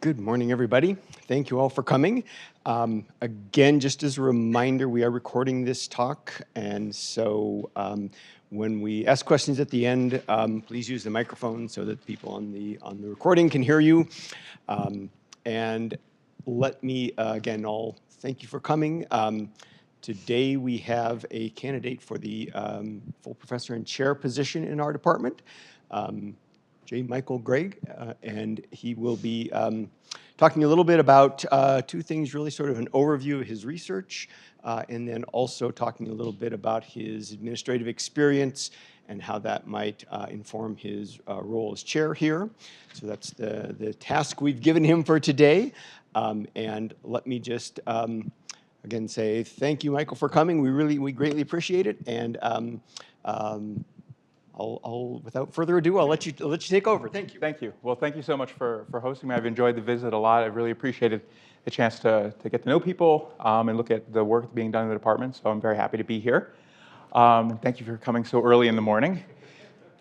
Good morning, everybody. Thank you all for coming. Again, just as a reminder, we are recording this talk, and so when we ask questions at the end, please use the microphone so that people on the recording can hear you. And let me again all thank you for coming. Today we have a candidate for the full professor and chair position in our department. J. Michael Gregg, and he will be talking a little bit about two things, really sort of an overview of his research, and then also talking a little bit about his administrative experience and how that might inform his role as chair here. So that's the task we've given him for today. And let me just again say thank you, Michael, for coming. We greatly appreciate it. And without further ado, I'll let you take over. Thank you. Thank you. Well, thank you so much for hosting me. I've enjoyed the visit a lot. I've really appreciated the chance to get to know people and look at the work being done in the department. So I'm very happy to be here. And thank you for coming so early in the morning.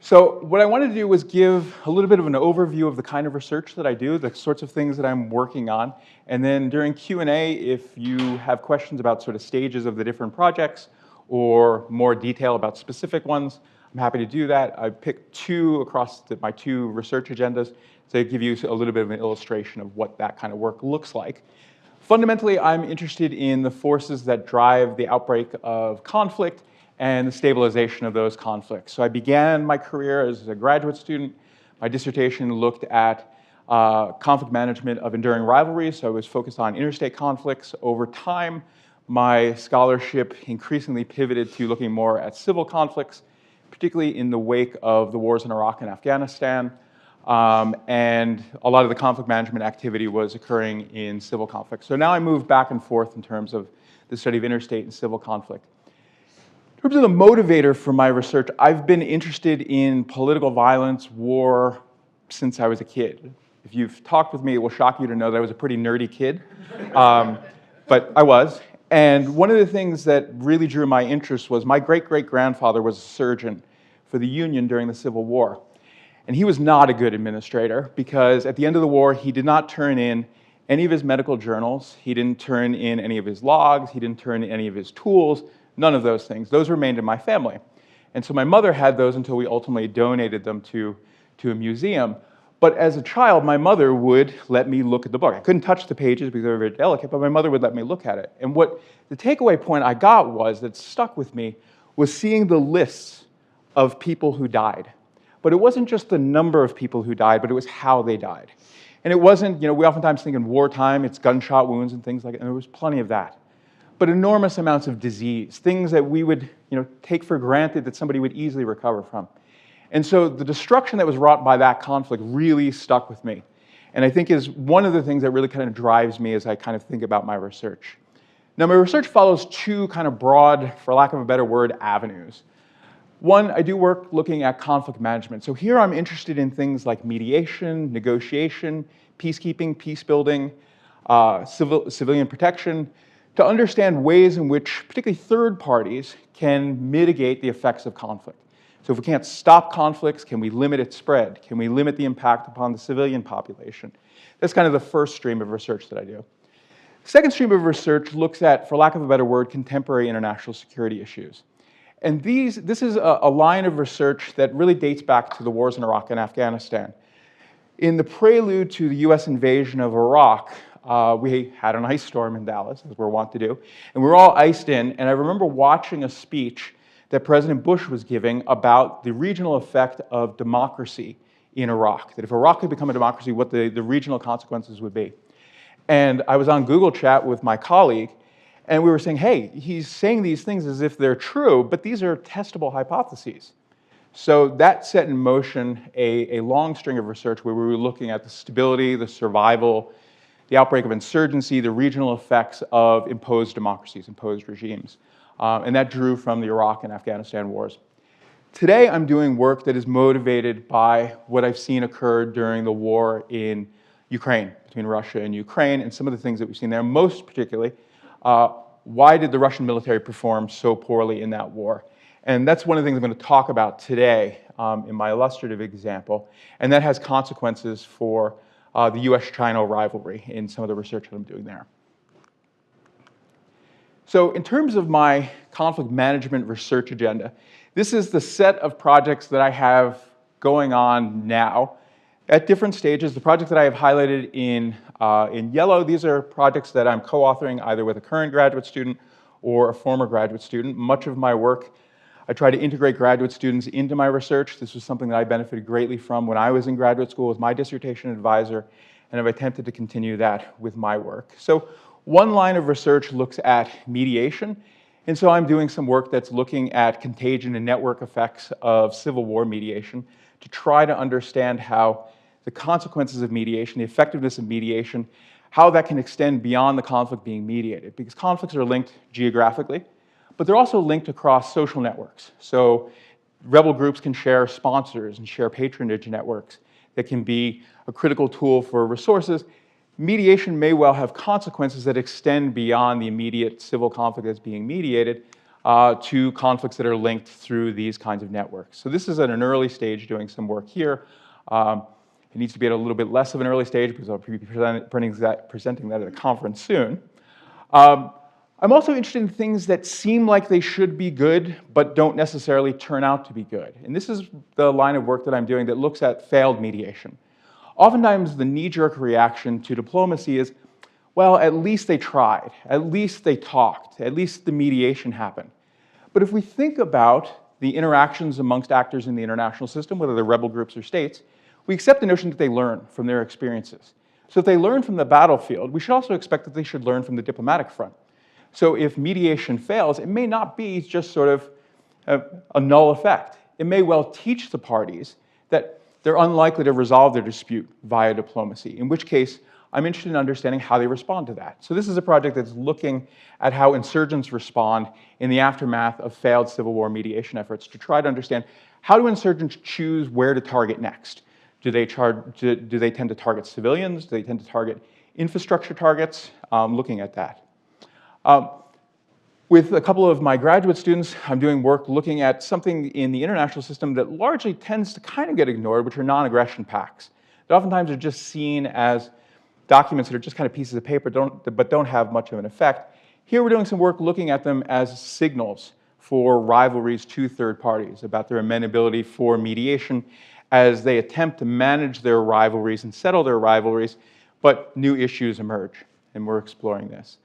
So what I wanted to do was give a little bit of an overview of the kind of research that I do, the sorts of things that I'm working on. And then during Q&A, if you have questions about sort of stages of the different projects or more detail about specific ones, I'm happy to do that. I picked two across my two research agendas to give you a little bit of an illustration of what that kind of work looks like. Fundamentally, I'm interested in the forces that drive the outbreak of conflict and the stabilization of those conflicts. So I began my career as a graduate student. My dissertation looked at conflict management of enduring rivalries, so I was focused on interstate conflicts. Over time, my scholarship increasingly pivoted to looking more at civil conflicts, particularly in the wake of the wars in Iraq and Afghanistan. And a lot of the conflict management activity was occurring in civil conflict. So now I move back and forth in terms of the study of interstate and civil conflict. In terms of the motivator for my research, I've been interested in political violence, war, since I was a kid. If you've talked with me, it will shock you to know that I was a pretty nerdy kid, but I was. And one of the things that really drew my interest was my great-great-grandfather was a surgeon for the Union during the Civil War. And he was not a good administrator because at the end of the war, he did not turn in any of his medical journals, he didn't turn in any of his logs, he didn't turn in any of his tools, none of those things. Those remained in my family. And so my mother had those until we ultimately donated them to a museum. But as a child, my mother would let me look at the book. I couldn't touch the pages because they were very delicate, but my mother would let me look at it. And what the takeaway point I got was, that stuck with me, was seeing the lists of people who died. But it wasn't just the number of people who died, but it was how they died. And it wasn't, we oftentimes think in wartime, it's gunshot wounds and things like that, and there was plenty of that. But enormous amounts of disease, things that we would take for granted that somebody would easily recover from. And so the destruction that was wrought by that conflict really stuck with me. And I think is one of the things that really kind of drives me as I kind of think about my research. Now, my research follows two kind of broad, for lack of a better word, avenues. One, I do work looking at conflict management. So here I'm interested in things like mediation, negotiation, peacekeeping, peace building, civilian protection, to understand ways in which particularly third parties can mitigate the effects of conflict. So if we can't stop conflicts, can we limit its spread? Can we limit the impact upon the civilian population? That's kind of the first stream of research that I do. Second stream of research looks at, for lack of a better word, contemporary international security issues. And this is a line of research that really dates back to the wars in Iraq and Afghanistan. In the prelude to the US invasion of Iraq, we had an ice storm in Dallas, as we're wont to do, and we were all iced in, and I remember watching a speech that President Bush was giving about the regional effect of democracy in Iraq, that if Iraq could become a democracy, what the regional consequences would be. And I was on Google Chat with my colleague, and we were saying, hey, he's saying these things as if they're true, but these are testable hypotheses. So that set in motion a long string of research where we were looking at the stability, the survival, the outbreak of insurgency, the regional effects of imposed democracies, imposed regimes. And that drew from the Iraq and Afghanistan wars. Today, I'm doing work that is motivated by what I've seen occur during the war in Ukraine, between Russia and Ukraine, and some of the things that we've seen there. Most particularly, why did the Russian military perform so poorly in that war? And that's one of the things I'm going to talk about today in my illustrative example. And that has consequences for the US-China rivalry in some of the research that I'm doing there. So in terms of my conflict management research agenda, this is the set of projects that I have going on now at different stages. The projects that I have highlighted in yellow, these are projects that I'm co-authoring either with a current graduate student or a former graduate student. Much of my work, I try to integrate graduate students into my research. This was something that I benefited greatly from when I was in graduate school with my dissertation advisor, and I've attempted to continue that with my work. So one line of research looks at mediation, and so I'm doing some work that's looking at contagion and network effects of civil war mediation to try to understand how the consequences of mediation, the effectiveness of mediation, how that can extend beyond the conflict being mediated, because conflicts are linked geographically, but they're also linked across social networks. So rebel groups can share sponsors and share patronage networks that can be a critical tool for resources. Mediation may well have consequences that extend beyond the immediate civil conflict that's being mediated to conflicts that are linked through these kinds of networks. So this is at an early stage doing some work here. It needs to be at a little bit less of an early stage because I'll be presenting that at a conference soon. I'm also interested in things that seem like they should be good, but don't necessarily turn out to be good. And this is the line of work that I'm doing that looks at failed mediation. Oftentimes, the knee-jerk reaction to diplomacy is, well, at least they tried, at least they talked, at least the mediation happened. But if we think about the interactions amongst actors in the international system, whether they're rebel groups or states, we accept the notion that they learn from their experiences. So if they learn from the battlefield, we should also expect that they should learn from the diplomatic front. So if mediation fails, it may not be just sort of a null effect. It may well teach the parties that they're unlikely to resolve their dispute via diplomacy, in which case I'm interested in understanding how they respond to that. So this is a project that's looking at how insurgents respond in the aftermath of failed civil war mediation efforts to try to understand how do insurgents choose where to target next. Do they tend to target civilians? Do they tend to target infrastructure targets? Looking at that. With a couple of my graduate students, I'm doing work looking at something in the international system that largely tends to kind of get ignored, which are non-aggression pacts. That oftentimes are just seen as documents that are just kind of pieces of paper but don't have much of an effect. Here we're doing some work looking at them as signals for rivalries to third parties, about their amenability for mediation as they attempt to manage their rivalries and settle their rivalries, but new issues emerge, and we're exploring this.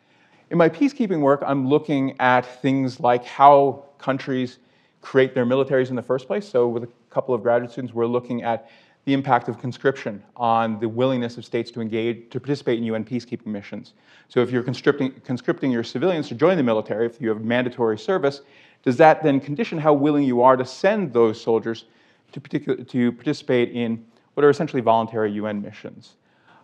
In my peacekeeping work, I'm looking at things like how countries create their militaries in the first place. So with a couple of graduate students, we're looking at the impact of conscription on the willingness of states to engage, to participate in UN peacekeeping missions. So if you're conscripting your civilians to join the military, if you have mandatory service, does that then condition how willing you are to send those soldiers to participate in what are essentially voluntary UN missions?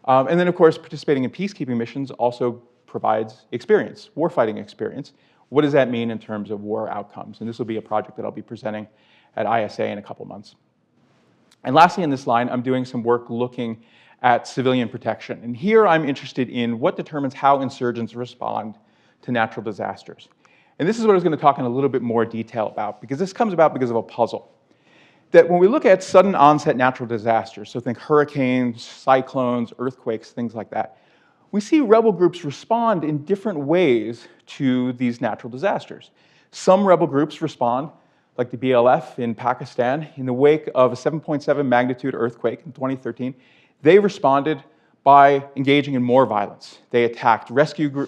And then, of course, participating in peacekeeping missions also provides experience, warfighting experience. What does that mean in terms of war outcomes? And this will be a project that I'll be presenting at ISA in a couple months. And lastly in this line, I'm doing some work looking at civilian protection. And here I'm interested in what determines how insurgents respond to natural disasters. And this is what I was going to talk in a little bit more detail about, because this comes about because of a puzzle. That when we look at sudden onset natural disasters, so think hurricanes, cyclones, earthquakes, things like that, we see rebel groups respond in different ways to these natural disasters. Some rebel groups respond, like the BLF in Pakistan, in the wake of a 7.7 magnitude earthquake in 2013. They responded by engaging in more violence. They attacked rescue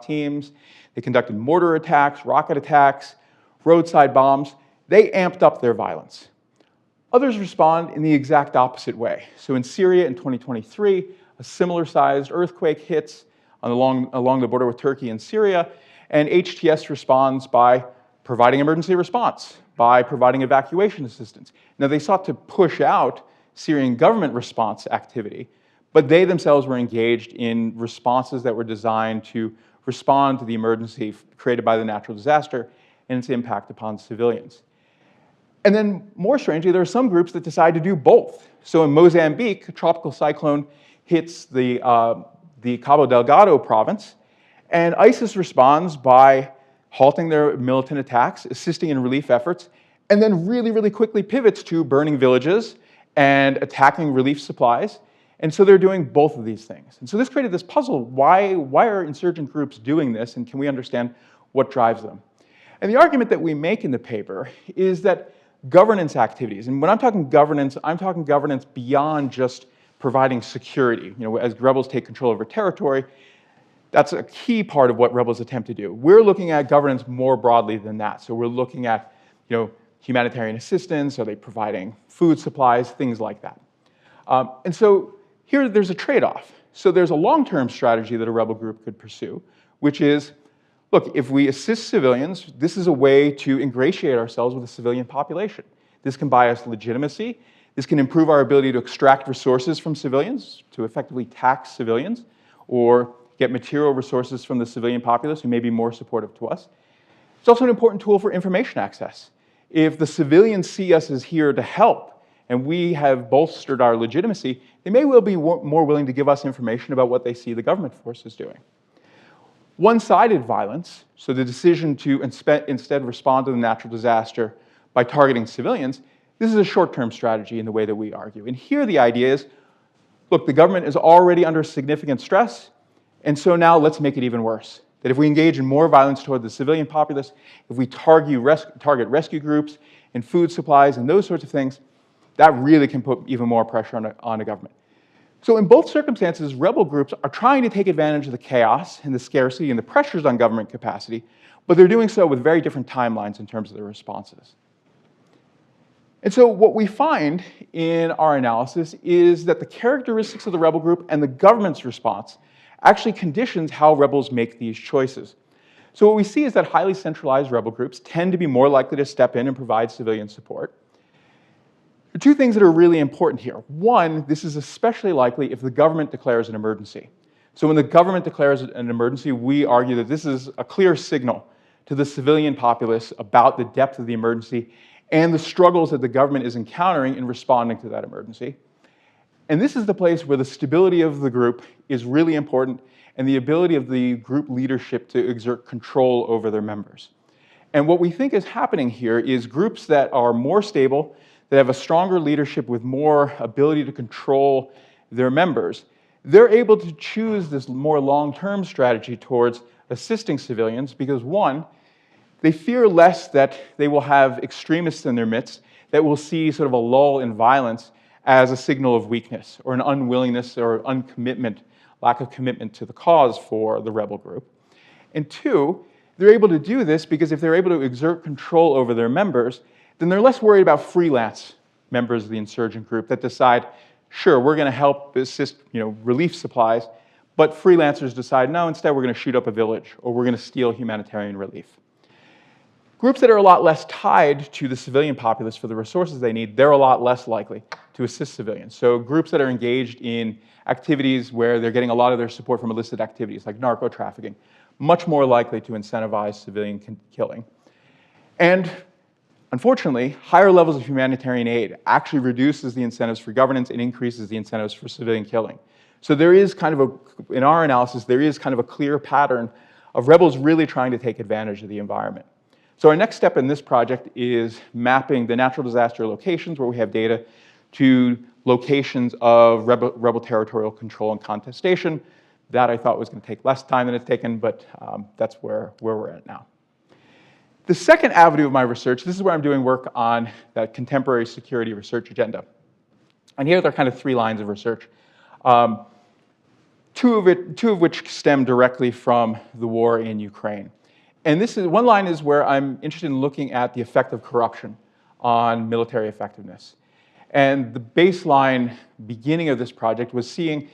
teams, they conducted mortar attacks, rocket attacks, roadside bombs. They amped up their violence. Others respond in the exact opposite way. So in Syria in 2023, a similar-sized earthquake hits along the border with Turkey and Syria, and HTS responds by providing emergency response, by providing evacuation assistance. Now, they sought to push out Syrian government response activity, but they themselves were engaged in responses that were designed to respond to the emergency created by the natural disaster and its impact upon civilians. And then, more strangely, there are some groups that decide to do both. So in Mozambique, a tropical cyclone hits the Cabo Delgado province, and ISIS responds by halting their militant attacks, assisting in relief efforts, and then really, really quickly pivots to burning villages and attacking relief supplies. And so they're doing both of these things. And so this created this puzzle. Why are insurgent groups doing this, and can we understand what drives them? And the argument that we make in the paper is that governance activities, and when I'm talking governance beyond just providing security. As rebels take control over territory, that's a key part of what rebels attempt to do. We're looking at governance more broadly than that. So we're looking at, humanitarian assistance, are they providing food supplies, things like that. And so here there's a trade-off. So there's a long-term strategy that a rebel group could pursue, which is, look, if we assist civilians, this is a way to ingratiate ourselves with the civilian population. This can buy us legitimacy. This can improve our ability to extract resources from civilians, to effectively tax civilians, or get material resources from the civilian populace who may be more supportive to us. It's also an important tool for information access. If the civilians see us as here to help, and we have bolstered our legitimacy, they may well be more willing to give us information about what they see the government forces doing. One-sided violence, so the decision to instead respond to the natural disaster by targeting civilians, this is a short-term strategy in the way that we argue. And here the idea is, look, the government is already under significant stress, and so now let's make it even worse. That if we engage in more violence toward the civilian populace, if we target rescue groups and food supplies and those sorts of things, that really can put even more pressure on a government. So in both circumstances, rebel groups are trying to take advantage of the chaos and the scarcity and the pressures on government capacity, but they're doing so with very different timelines in terms of their responses. And so what we find in our analysis is that the characteristics of the rebel group and the government's response actually conditions how rebels make these choices. So what we see is that highly centralized rebel groups tend to be more likely to step in and provide civilian support. There are two things that are really important here. One, this is especially likely if the government declares an emergency. So when the government declares an emergency, we argue that this is a clear signal to the civilian populace about the depth of the emergency and the struggles that the government is encountering in responding to that emergency. And this is the place where the stability of the group is really important and the ability of the group leadership to exert control over their members. And what we think is happening here is groups that are more stable, that have a stronger leadership with more ability to control their members, they're able to choose this more long-term strategy towards assisting civilians because, one, they fear less that they will have extremists in their midst that will see sort of a lull in violence as a signal of weakness or an unwillingness or uncommitment, lack of commitment to the cause for the rebel group. And two, they're able to do this because if they're able to exert control over their members, then they're less worried about freelance members of the insurgent group that decide, sure, we're going to help assist relief supplies, but freelancers decide, no, instead we're going to shoot up a village or we're going to steal humanitarian relief. Groups that are a lot less tied to the civilian populace for the resources they need, they're a lot less likely to assist civilians. So groups that are engaged in activities where they're getting a lot of their support from illicit activities like narco-trafficking, much more likely to incentivize civilian killing. And unfortunately, higher levels of humanitarian aid actually reduces the incentives for governance and increases the incentives for civilian killing. So there is in our analysis, there is kind of a clear pattern of rebels really trying to take advantage of the environment. So our next step in this project is mapping the natural disaster locations where we have data to locations of rebel territorial control and contestation. That I thought was going to take less time than it's taken, but that's where we're at now. The second avenue of my research, this is where I'm doing work on that contemporary security research agenda. And here there are kind of three lines of research, two of which stem directly from the war in Ukraine. And one line is where I'm interested in looking at the effect of corruption on military effectiveness. And the baseline beginning of this project was seeing,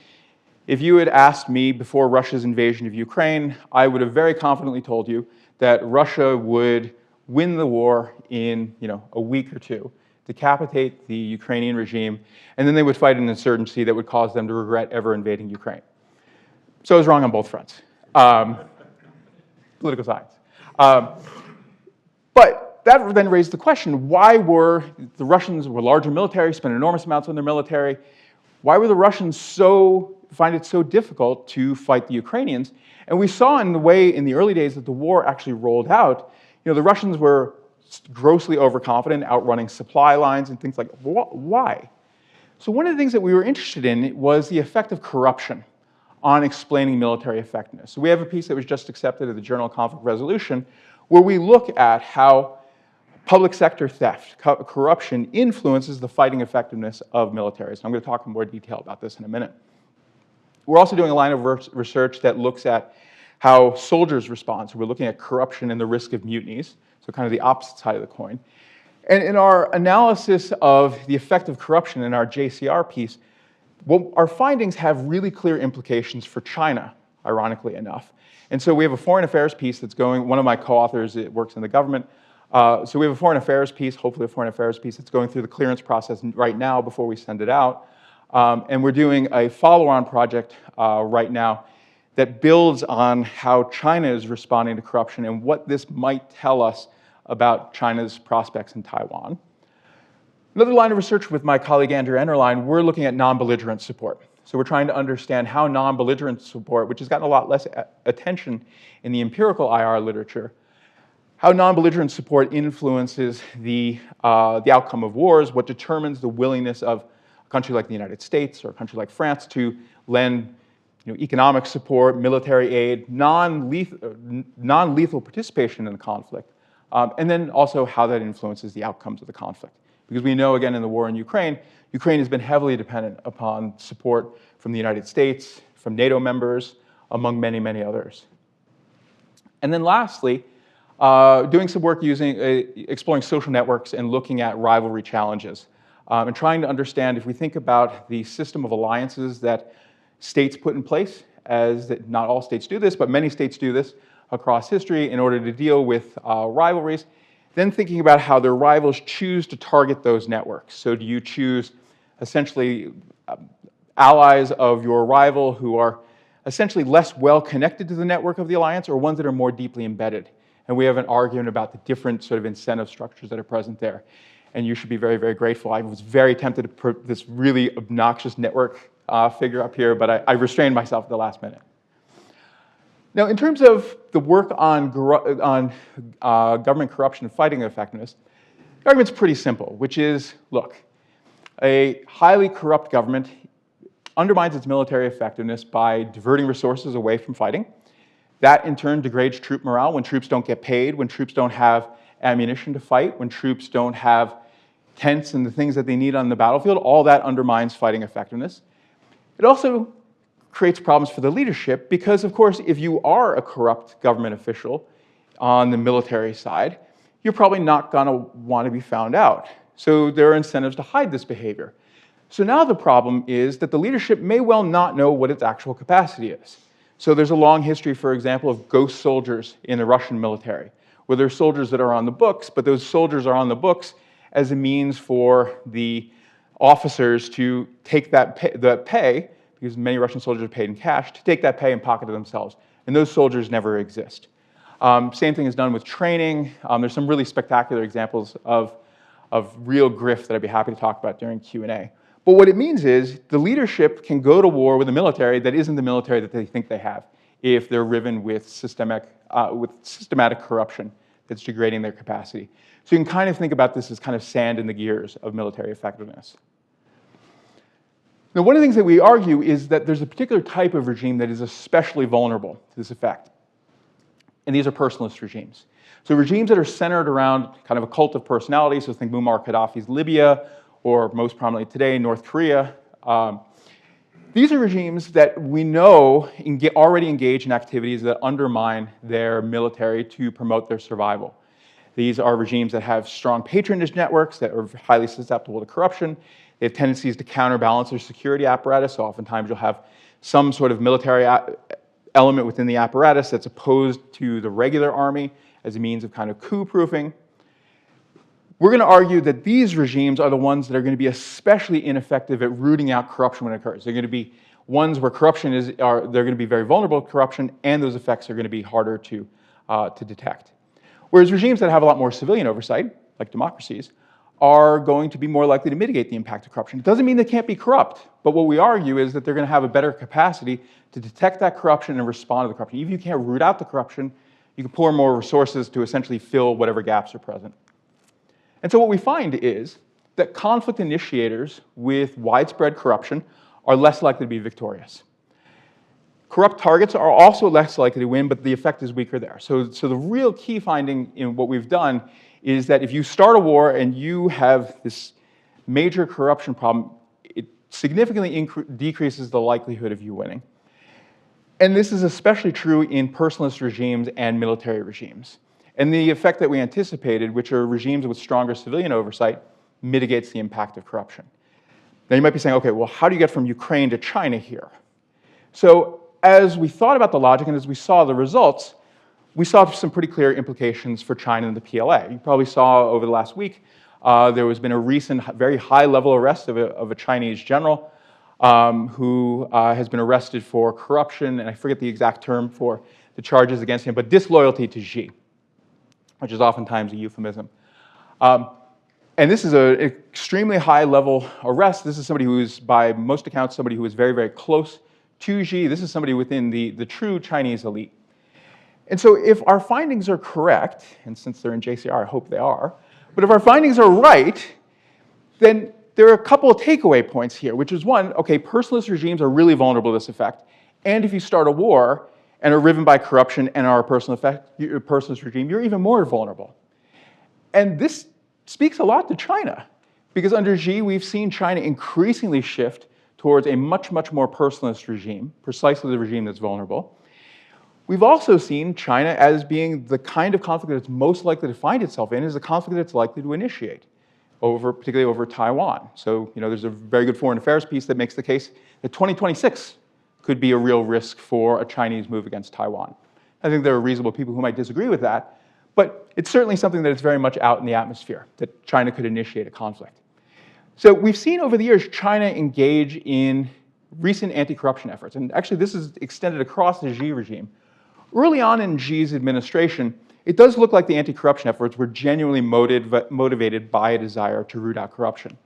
if you had asked me before Russia's invasion of Ukraine, I would have very confidently told you that Russia would win the war in a week or two, decapitate the Ukrainian regime, and then they would fight an insurgency that would cause them to regret ever invading Ukraine. So I was wrong on both fronts. Political science. But that then raised the question, why were the Russians larger military, spent enormous amounts on their military, why were the Russians find it so difficult to fight the Ukrainians? And we saw in the early days that the war actually rolled out, the Russians were grossly overconfident, outrunning supply lines and things like that. Why? So one of the things that we were interested in was the effect of corruption on explaining military effectiveness. So we have a piece that was just accepted at the Journal of Conflict Resolution where we look at how public sector theft, corruption influences the fighting effectiveness of militaries. I'm going to talk in more detail about this in a minute. We're also doing a line of research that looks at how soldiers respond. So we're looking at corruption and the risk of mutinies, so kind of the opposite side of the coin. And in our analysis of the effect of corruption in our JCR piece, our findings have really clear implications for China, ironically enough. And so we have a foreign affairs piece that's going, one of my co-authors works in the government. So we have a foreign affairs piece, hopefully a foreign affairs piece that's going through the clearance process right now before we send it out. And we're doing a follow-on project right now that builds on how China is responding to corruption and what this might tell us about China's prospects in Taiwan. Another line of research with my colleague Andrew Enderlein, we're looking at non-belligerent support. So we're trying to understand how non-belligerent support, which has gotten a lot less attention in the empirical IR literature, how non-belligerent support influences the outcome of wars, what determines the willingness of a country like the United States or a country like France to lend economic support, military aid, non-lethal participation in the conflict, and then also how that influences the outcomes of the conflict. Because we know, again, in the war in Ukraine, Ukraine has been heavily dependent upon support from the United States, from NATO members, among many, many others. And then lastly, doing some work exploring social networks and looking at rivalry challenges, and trying to understand, if we think about the system of alliances that states put in place, as that not all states do this, but many states do this across history in order to deal with rivalries, then thinking about how their rivals choose to target those networks. So do you choose essentially allies of your rival who are essentially less well connected to the network of the alliance, or ones that are more deeply embedded? And we have an argument about the different sort of incentive structures that are present there. And you should be very, very grateful. I was very tempted to put this really obnoxious network figure up here, but I restrained myself at the last minute. Now, in terms of the work on government corruption and fighting effectiveness, the argument's pretty simple, which is, look, a highly corrupt government undermines its military effectiveness by diverting resources away from fighting. That, in turn, degrades troop morale when troops don't get paid, when troops don't have ammunition to fight, when troops don't have tents and the things that they need on the battlefield. All that undermines fighting effectiveness. It also creates problems for the leadership because, of course, if you are a corrupt government official on the military side, you're probably not going to want to be found out. So there are incentives to hide this behavior. So now the problem is that the leadership may well not know what its actual capacity is. So there's a long history, for example, of ghost soldiers in the Russian military, where there's soldiers that are on the books, but those soldiers are on the books as a means for the officers to take the pay, because many Russian soldiers are paid in cash, to take that pay and pocket it themselves. And those soldiers never exist. Same thing is done with training. There's some really spectacular examples of real grift that I'd be happy to talk about during Q&A. But what it means is the leadership can go to war with a military that isn't the military that they think they have if they're riven with systematic corruption that's degrading their capacity. So you can kind of think about this as kind of sand in the gears of military effectiveness. Now, one of the things that we argue is that there's a particular type of regime that is especially vulnerable to this effect. And these are personalist regimes. So regimes that are centered around kind of a cult of personality, so think Muammar Gaddafi's Libya, or most prominently today, North Korea. These are regimes that we know already engage in activities that undermine their military to promote their survival. These are regimes that have strong patronage networks that are highly susceptible to corruption. They have tendencies to counterbalance their security apparatus, so oftentimes you'll have some sort of military element within the apparatus that's opposed to the regular army as a means of kind of coup-proofing. We're going to argue that these regimes are the ones that are going to be especially ineffective at rooting out corruption when it occurs. They're going to be ones where corruption they're going to be very vulnerable to corruption, and those effects are going to be harder to detect. Whereas regimes that have a lot more civilian oversight, like democracies, are going to be more likely to mitigate the impact of corruption. It doesn't mean they can't be corrupt, but what we argue is that they're going to have a better capacity to detect that corruption and respond to the corruption. Even if you can't root out the corruption, you can pour more resources to essentially fill whatever gaps are present. And so what we find is that conflict initiators with widespread corruption are less likely to be victorious. Corrupt targets are also less likely to win, but the effect is weaker there. So the real key finding in what we've done is that if you start a war and you have this major corruption problem, it significantly decreases the likelihood of you winning. And this is especially true in personalist regimes and military regimes. And the effect that we anticipated, which are regimes with stronger civilian oversight, mitigates the impact of corruption. Now you might be saying, okay, well, how do you get from Ukraine to China here? So as we thought about the logic and as we saw the results, we saw some pretty clear implications for China and the PLA. You probably saw over the last week, there has been a recent very high-level arrest of a Chinese general who has been arrested for corruption, and I forget the exact term for the charges against him, but disloyalty to Xi, which is oftentimes a euphemism. And this is an extremely high-level arrest. This is somebody who is, by most accounts, somebody who is very, very close to Xi. This is somebody within the true Chinese elite. And so if our findings are correct, and since they're in JCR, I hope they are, but if our findings are right, then there are a couple of takeaway points here, which is one, okay, personalist regimes are really vulnerable to this effect. And if you start a war and are riven by corruption and are a personalist regime, you're even more vulnerable. And this speaks a lot to China, because under Xi, we've seen China increasingly shift towards a much, much more personalist regime, precisely the regime that's vulnerable. We've also seen China as being the kind of conflict that it's most likely to find itself in is a conflict that it's likely to initiate, particularly over Taiwan. So, there's a very good foreign affairs piece that makes the case that 2026 could be a real risk for a Chinese move against Taiwan. I think there are reasonable people who might disagree with that, but it's certainly something that is very much out in the atmosphere, that China could initiate a conflict. So we've seen over the years China engage in recent anti-corruption efforts, and actually this is extended across the Xi regime. Early on in Xi's administration, it does look like the anti-corruption efforts were genuinely motivated by a desire to root out corruption.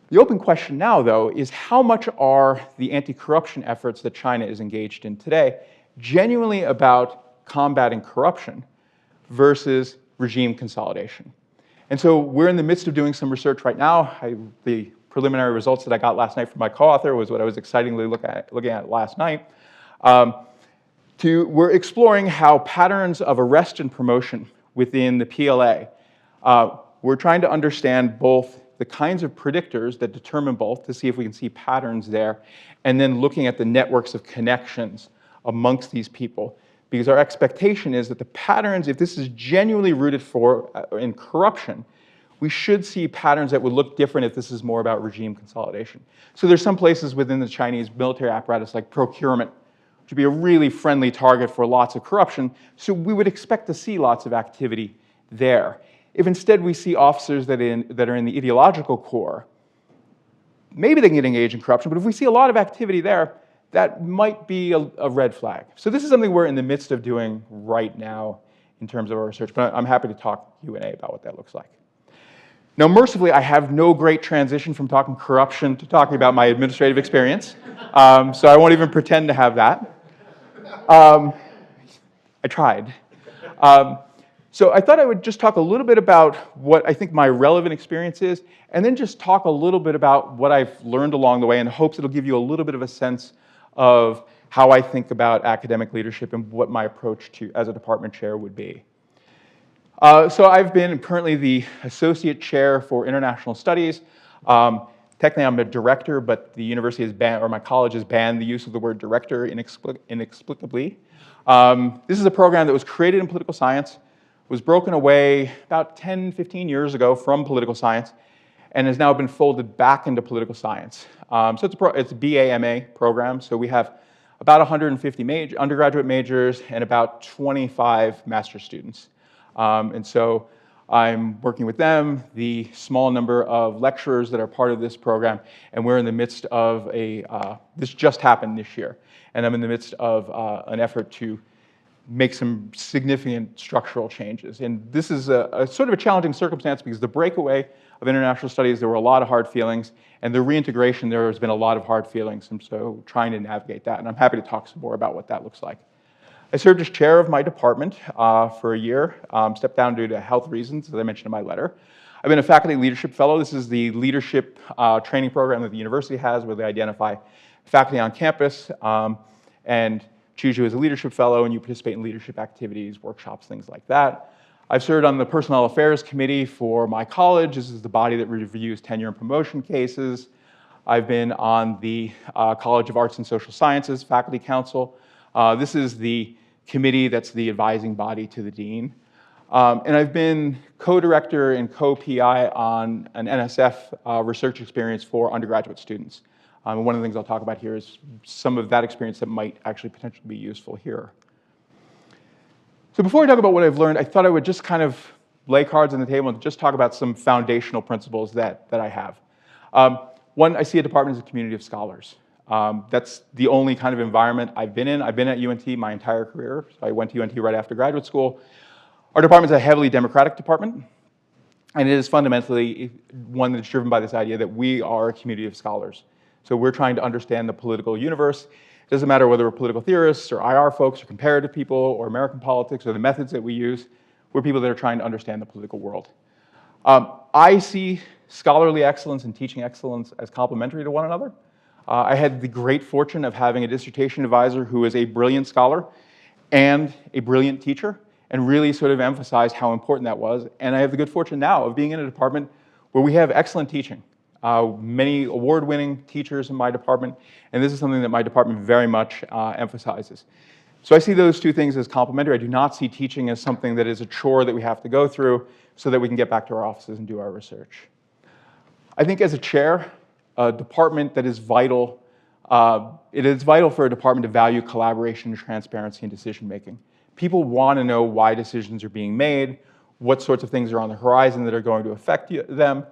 The open question now, though, is how much are the anti-corruption efforts that China is engaged in today genuinely about combating corruption versus regime consolidation? And so we're in the midst of doing some research right now. The preliminary results that I got last night from my co-author was what I was excitingly looking at last night. We're exploring how patterns of arrest and promotion within the PLA, we're trying to understand both the kinds of predictors that determine both to see if we can see patterns there, and then looking at the networks of connections amongst these people. Because our expectation is that the patterns, if this is genuinely rooted in corruption, we should see patterns that would look different if this is more about regime consolidation. So there's some places within the Chinese military apparatus, like procurement, which would be a really friendly target for lots of corruption. So we would expect to see lots of activity there. If instead we see officers that are in the ideological core, maybe they can get engaged in corruption, but if we see a lot of activity there, that might be a red flag. So this is something we're in the midst of doing right now in terms of our research, but I'm happy to talk Q&A about what that looks like. Now, mercifully, I have no great transition from talking corruption to talking about my administrative experience, so I won't even pretend to have that. I tried. So I thought I would just talk a little bit about what I think my relevant experience is, and then just talk a little bit about what I've learned along the way in hopes it'll give you a little bit of a sense of how I think about academic leadership and what my approach to as a department chair would be. So I've been currently the Associate Chair for International Studies. Technically I'm a director, but the university has banned, or my college has banned the use of the word director inexplicably. This is a program that was created in political science, was broken away about 10, 15 years ago from political science, and has now been folded back into political science. So it's a BA-MA program, so we have about 150 undergraduate majors and about 25 master's students. And so I'm working with them, the small number of lecturers that are part of this program, and we're in the midst of this just happened this year, and I'm in the midst of an effort to make some significant structural changes. And this is a sort of a challenging circumstance because the breakaway of international studies, there were a lot of hard feelings, and the reintegration, there has been a lot of hard feelings, and so trying to navigate that, and I'm happy to talk some more about what that looks like. I served as chair of my department for a year, stepped down due to health reasons, as I mentioned in my letter. I've been a faculty leadership fellow. This is the leadership training program that the university has where they identify faculty on campus and choose you as a leadership fellow, and you participate in leadership activities, workshops, things like that. I've served on the Personnel Affairs Committee for my college. This is the body that reviews tenure and promotion cases. I've been on the College of Arts and Social Sciences Faculty Council. This is the committee that's the advising body to the dean. And I've been co-director and co-PI on an NSF research experience for undergraduate students. And one of the things I'll talk about here is some of that experience that might actually potentially be useful here. So before I talk about what I've learned, I thought I would just kind of lay cards on the table and just talk about some foundational principles that I have. One, I see a department as a community of scholars. That's the only kind of environment I've been in. I've been at UNT my entire career. So I went to UNT right after graduate school. Our department is a heavily democratic department, and it is fundamentally one that's driven by this idea that we are a community of scholars. So we're trying to understand the political universe. It doesn't matter whether we're political theorists or IR folks or comparative people or American politics or the methods that we use. We're people that are trying to understand the political world. I see scholarly excellence and teaching excellence as complementary to one another. I had the great fortune of having a dissertation advisor who is a brilliant scholar and a brilliant teacher, and really sort of emphasized how important that was. And I have the good fortune now of being in a department where we have excellent teaching. Many award-winning teachers in my department, and this is something that my department very much emphasizes. So I see those two things as complementary. I do not see teaching as something that is a chore that we have to go through so that we can get back to our offices and do our research. I think as a chair, a department that is vital, it is vital for a department to value collaboration, transparency, and decision-making. People want to know why decisions are being made, what sorts of things are on the horizon that are going to affect them.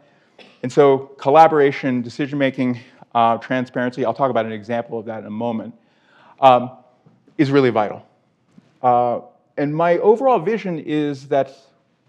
And so collaboration, decision-making, transparency, I'll talk about an example of that in a moment, is really vital. And my overall vision is that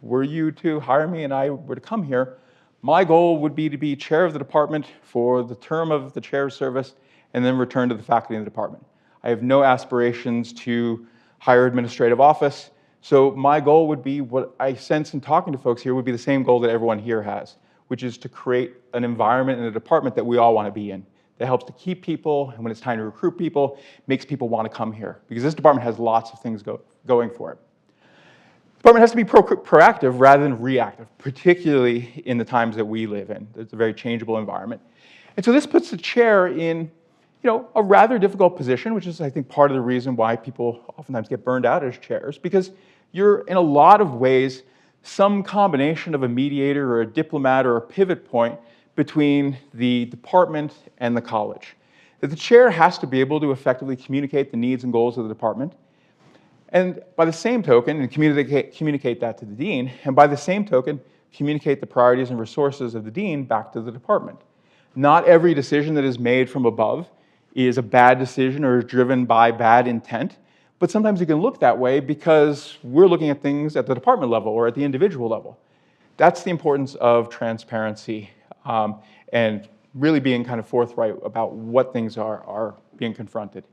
were you to hire me and I were to come here, my goal would be to be chair of the department for the term of the chair's service and then return to the faculty in the department. I have no aspirations to higher administrative office. So my goal would be, what I sense in talking to folks here, would be the same goal that everyone here has, which is to create an environment in a department that we all want to be in, that helps to keep people, and when it's time to recruit people, makes people want to come here, because this department has lots of things going for it. The department has to be proactive rather than reactive, particularly in the times that we live in. It's a very changeable environment. And so this puts the chair in a rather difficult position, which is, I think, part of the reason why people oftentimes get burned out as chairs, because you're, in a lot of ways, some combination of a mediator or a diplomat or a pivot point between the department and the college. That the chair has to be able to effectively communicate the needs and goals of the department, and by the same token, and communicate that to the dean, and by the same token, communicate the priorities and resources of the dean back to the department. Not every decision that is made from above is a bad decision or is driven by bad intent, but sometimes it can look that way because we're looking at things at the department level or at the individual level. That's the importance of transparency and really being kind of forthright about what things are being confronted.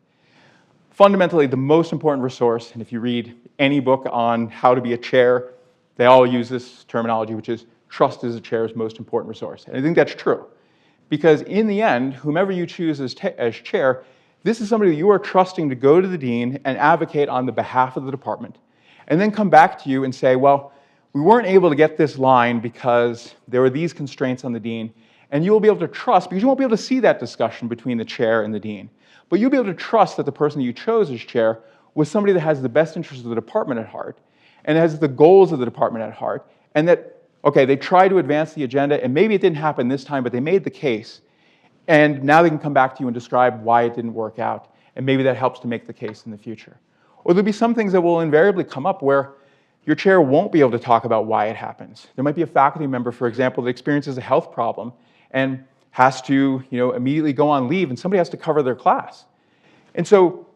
Fundamentally, the most important resource, and if you read any book on how to be a chair, they all use this terminology, which is trust is a chair's most important resource. And I think that's true. Because in the end, whomever you choose as chair, this is somebody that you are trusting to go to the dean and advocate on the behalf of the department, and then come back to you and say, well, we weren't able to get this line because there were these constraints on the dean, and you will be able to trust, because you won't be able to see that discussion between the chair and the dean, but you'll be able to trust that the person that you chose as chair was somebody that has the best interests of the department at heart, and has the goals of the department at heart, and that okay, they tried to advance the agenda, and maybe it didn't happen this time, but they made the case. And now they can come back to you and describe why it didn't work out. And maybe that helps to make the case in the future. Or there'll be some things that will invariably come up where your chair won't be able to talk about why it happens. There might be a faculty member, for example, that experiences a health problem and has to immediately go on leave, and somebody has to cover their class. And so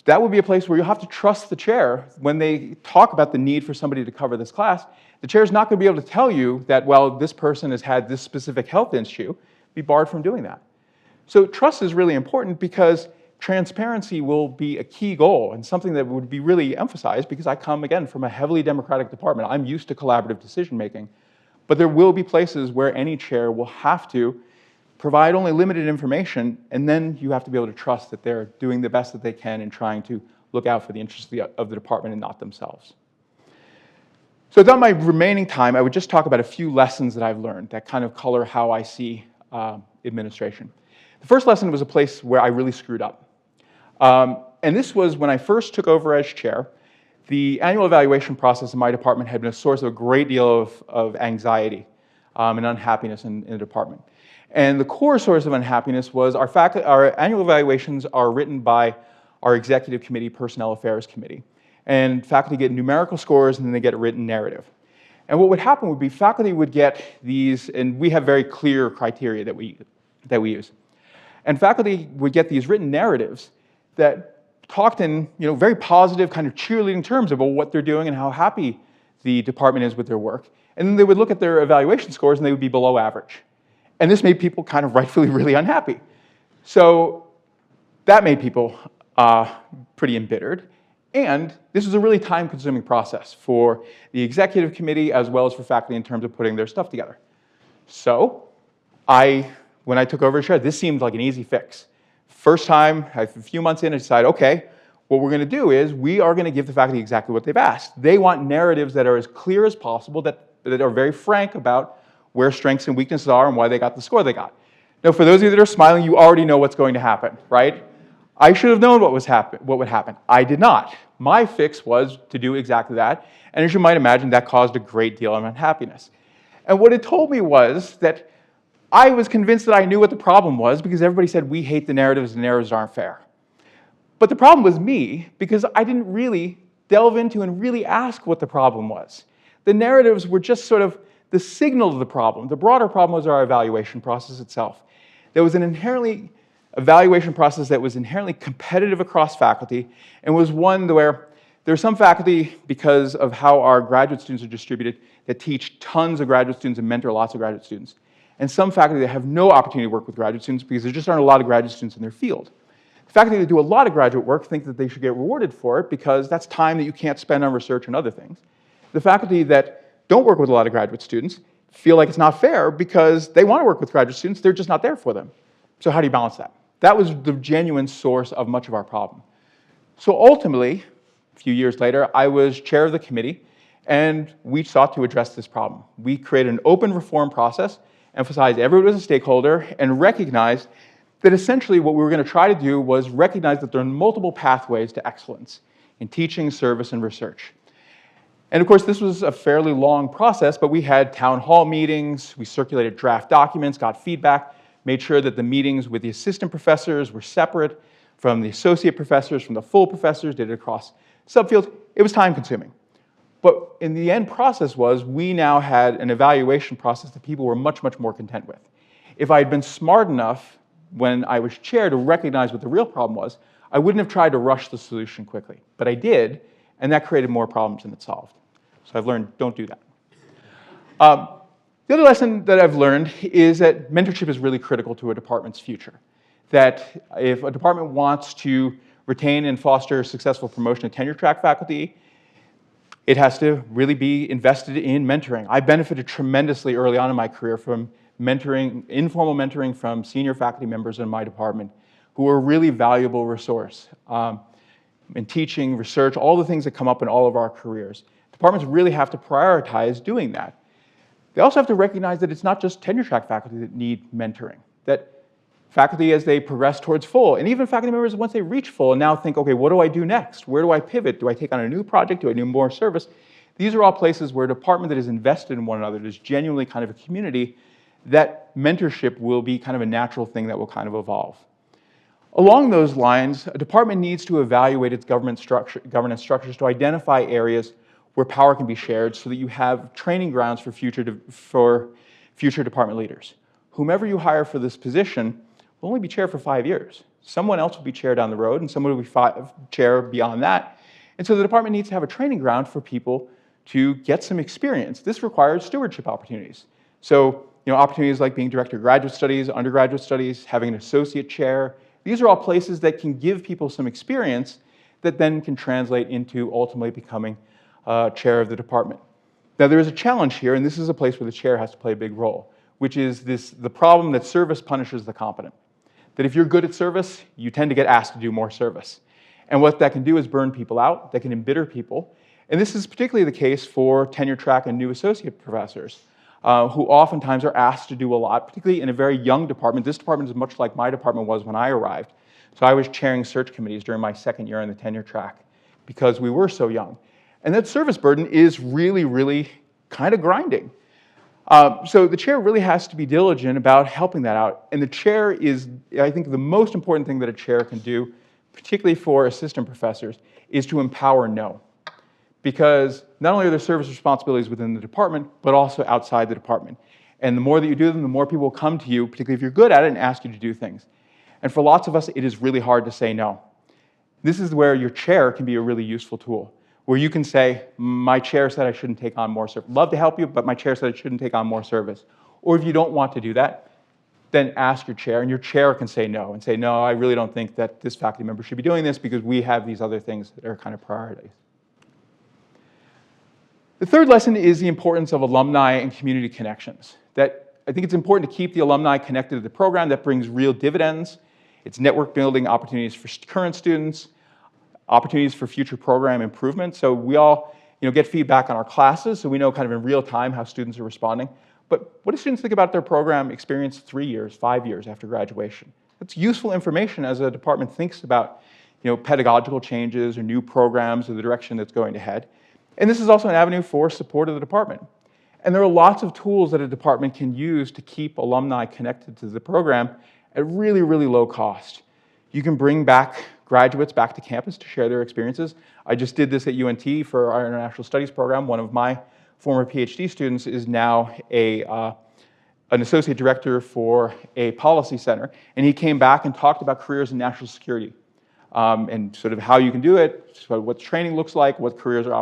that would be a place where you'll have to trust the chair when they talk about the need for somebody to cover this class. The chair is not going to be able to tell you that, well, this person has had this specific health issue, be barred from doing that. So trust is really important because transparency will be a key goal and something that would be really emphasized, because I come, again, from a heavily democratic department. I'm used to collaborative decision-making. But there will be places where any chair will have to provide only limited information, and then you have to be able to trust that they're doing the best that they can in trying to look out for the interests of the department and not themselves. So without my remaining time, I would just talk about a few lessons that I've learned that kind of color how I see administration. The first lesson was a place where I really screwed up. And this was when I first took over as chair. The annual evaluation process in my department had been a source of a great deal of anxiety and unhappiness in the department. And the core source of unhappiness was our annual evaluations are written by our executive committee, personnel affairs committee. And faculty get numerical scores and then they get a written narrative. And what would happen would be faculty would get these, and we have very clear criteria that we use. And faculty would get these written narratives that talked in very positive kind of cheerleading terms about what they're doing and how happy the department is with their work. And then they would look at their evaluation scores and they would be below average. And this made people kind of rightfully really unhappy. So that made people pretty embittered. And this was a really time-consuming process for the executive committee as well as for faculty in terms of putting their stuff together. So when I took over as chair, this seemed like an easy fix. First time, a few months in, I decided, okay, what we're going to do is we are going to give the faculty exactly what they've asked. They want narratives that are as clear as possible, that are very frank about where strengths and weaknesses are and why they got the score they got. Now, for those of you that are smiling, you already know what's going to happen, right? I should have known what would happen. I did not. My fix was to do exactly that, and as you might imagine, that caused a great deal of unhappiness. And what it told me was that I was convinced that I knew what the problem was because everybody said, we hate the narratives aren't fair. But the problem was me because I didn't really delve into and really ask what the problem was. The narratives were just sort of the signal of the problem. The broader problem was our evaluation process itself. There was an evaluation process that was inherently competitive across faculty and was one where there are some faculty, because of how our graduate students are distributed, that teach tons of graduate students and mentor lots of graduate students. And some faculty that have no opportunity to work with graduate students because there just aren't a lot of graduate students in their field. The faculty that do a lot of graduate work think that they should get rewarded for it because that's time that you can't spend on research and other things. The faculty that don't work with a lot of graduate students feel like it's not fair because they want to work with graduate students, they're just not there for them. So how do you balance that? That was the genuine source of much of our problem. So ultimately, a few years later, I was chair of the committee, and we sought to address this problem. We created an open reform process, emphasized everyone was a stakeholder, and recognized that essentially what we were going to try to do was recognize that there are multiple pathways to excellence in teaching, service, and research. And of course, this was a fairly long process, but we had town hall meetings, we circulated draft documents, got feedback, made sure that the meetings with the assistant professors were separate from the associate professors, from the full professors, did it across subfields. It was time consuming. But in the end process was, we now had an evaluation process that people were much, much more content with. If I had been smart enough when I was chair to recognize what the real problem was, I wouldn't have tried to rush the solution quickly. But I did, and that created more problems than it solved. So I've learned, don't do that. The other lesson that I've learned is that mentorship is really critical to a department's future. That if a department wants to retain and foster successful promotion of tenure-track faculty, it has to really be invested in mentoring. I benefited tremendously early on in my career from mentoring, informal mentoring from senior faculty members in my department who were a really valuable resource in teaching, research, all the things that come up in all of our careers. Departments really have to prioritize doing that. They also have to recognize that it's not just tenure-track faculty that need mentoring, that faculty as they progress towards full, and even faculty members once they reach full and now think, okay, what do I do next? Where do I pivot? Do I take on a new project? Do I do more service? These are all places where a department that is invested in one another, that is genuinely kind of a community, that mentorship will be kind of a natural thing that will kind of evolve. Along those lines, a department needs to evaluate its governance structures to identify areas where power can be shared so that you have training grounds for future department leaders. Whomever you hire for this position will only be chair for 5 years. Someone else will be chair down the road, and someone will be chair beyond that. And so the department needs to have a training ground for people to get some experience. This requires stewardship opportunities. So, opportunities like being director of graduate studies, undergraduate studies, having an associate chair. These are all places that can give people some experience that then can translate into ultimately becoming chair of the department. Now, there is a challenge here, and this is a place where the chair has to play a big role, which is the problem that service punishes the competent. That if you're good at service, you tend to get asked to do more service. And what that can do is burn people out, that can embitter people. And this is particularly the case for tenure track and new associate professors, who oftentimes are asked to do a lot, particularly in a very young department. This department is much like my department was when I arrived. So I was chairing search committees during my second year on the tenure track because we were so young. And that service burden is really, really kind of grinding. So the chair really has to be diligent about helping that out. And the chair is, I think, the most important thing that a chair can do, particularly for assistant professors, is to empower no. Because not only are there service responsibilities within the department, but also outside the department. And the more that you do them, the more people will come to you, particularly if you're good at it, and ask you to do things. And for lots of us, it is really hard to say no. This is where your chair can be a really useful tool, where you can say, my chair said I shouldn't take on more service. Love to help you, but my chair said I shouldn't take on more service. Or if you don't want to do that, then ask your chair, and your chair can say no, and say, no, I really don't think that this faculty member should be doing this because we have these other things that are kind of priorities. The third lesson is the importance of alumni and community connections. That I think it's important to keep the alumni connected to the program. That brings real dividends. It's network building opportunities for current students, opportunities for future program improvement. So we all get feedback on our classes, so we know kind of in real time how students are responding. But what do students think about their program experience 3 years, 5 years after graduation? That's useful information as a department thinks about pedagogical changes or new programs or the direction that's going to head. And this is also an avenue for support of the department. And there are lots of tools that a department can use to keep alumni connected to the program at really, really low cost. You can bring back graduates back to campus to share their experiences. I just did this at UNT for our International Studies program. One of my former PhD students is now an associate director for a policy center, and he came back and talked about careers in national security and sort of how you can do it, sort of what training looks like, what careers are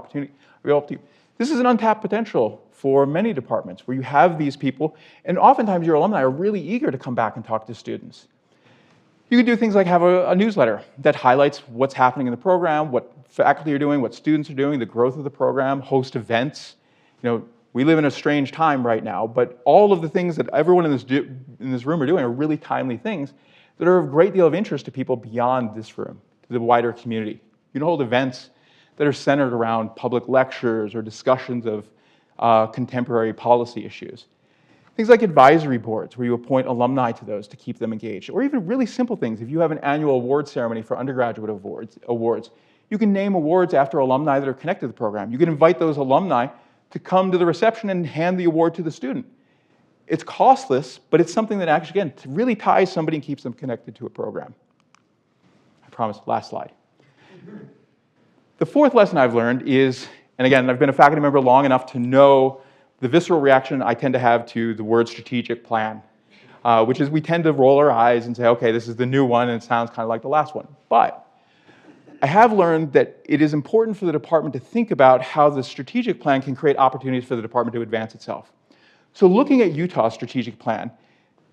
available to you. This is an untapped potential for many departments where you have these people, and oftentimes your alumni are really eager to come back and talk to students. You can do things like have a newsletter that highlights what's happening in the program, what faculty are doing, what students are doing, the growth of the program, host events. We live in a strange time right now, but all of the things that everyone in this room are doing are really timely things that are of a great deal of interest to people beyond this room, to the wider community. You can hold events that are centered around public lectures or discussions of contemporary policy issues. Things like advisory boards, where you appoint alumni to those to keep them engaged. Or even really simple things. If you have an annual award ceremony for undergraduate awards, you can name awards after alumni that are connected to the program. You can invite those alumni to come to the reception and hand the award to the student. It's costless, but it's something that actually, again, really ties somebody and keeps them connected to a program. I promise, last slide. The fourth lesson I've learned is, and again, I've been a faculty member long enough to know the visceral reaction I tend to have to the word strategic plan, which is we tend to roll our eyes and say, okay, this is the new one, and it sounds kind of like the last one. But I have learned that it is important for the department to think about how the strategic plan can create opportunities for the department to advance itself. So looking at Utah's strategic plan,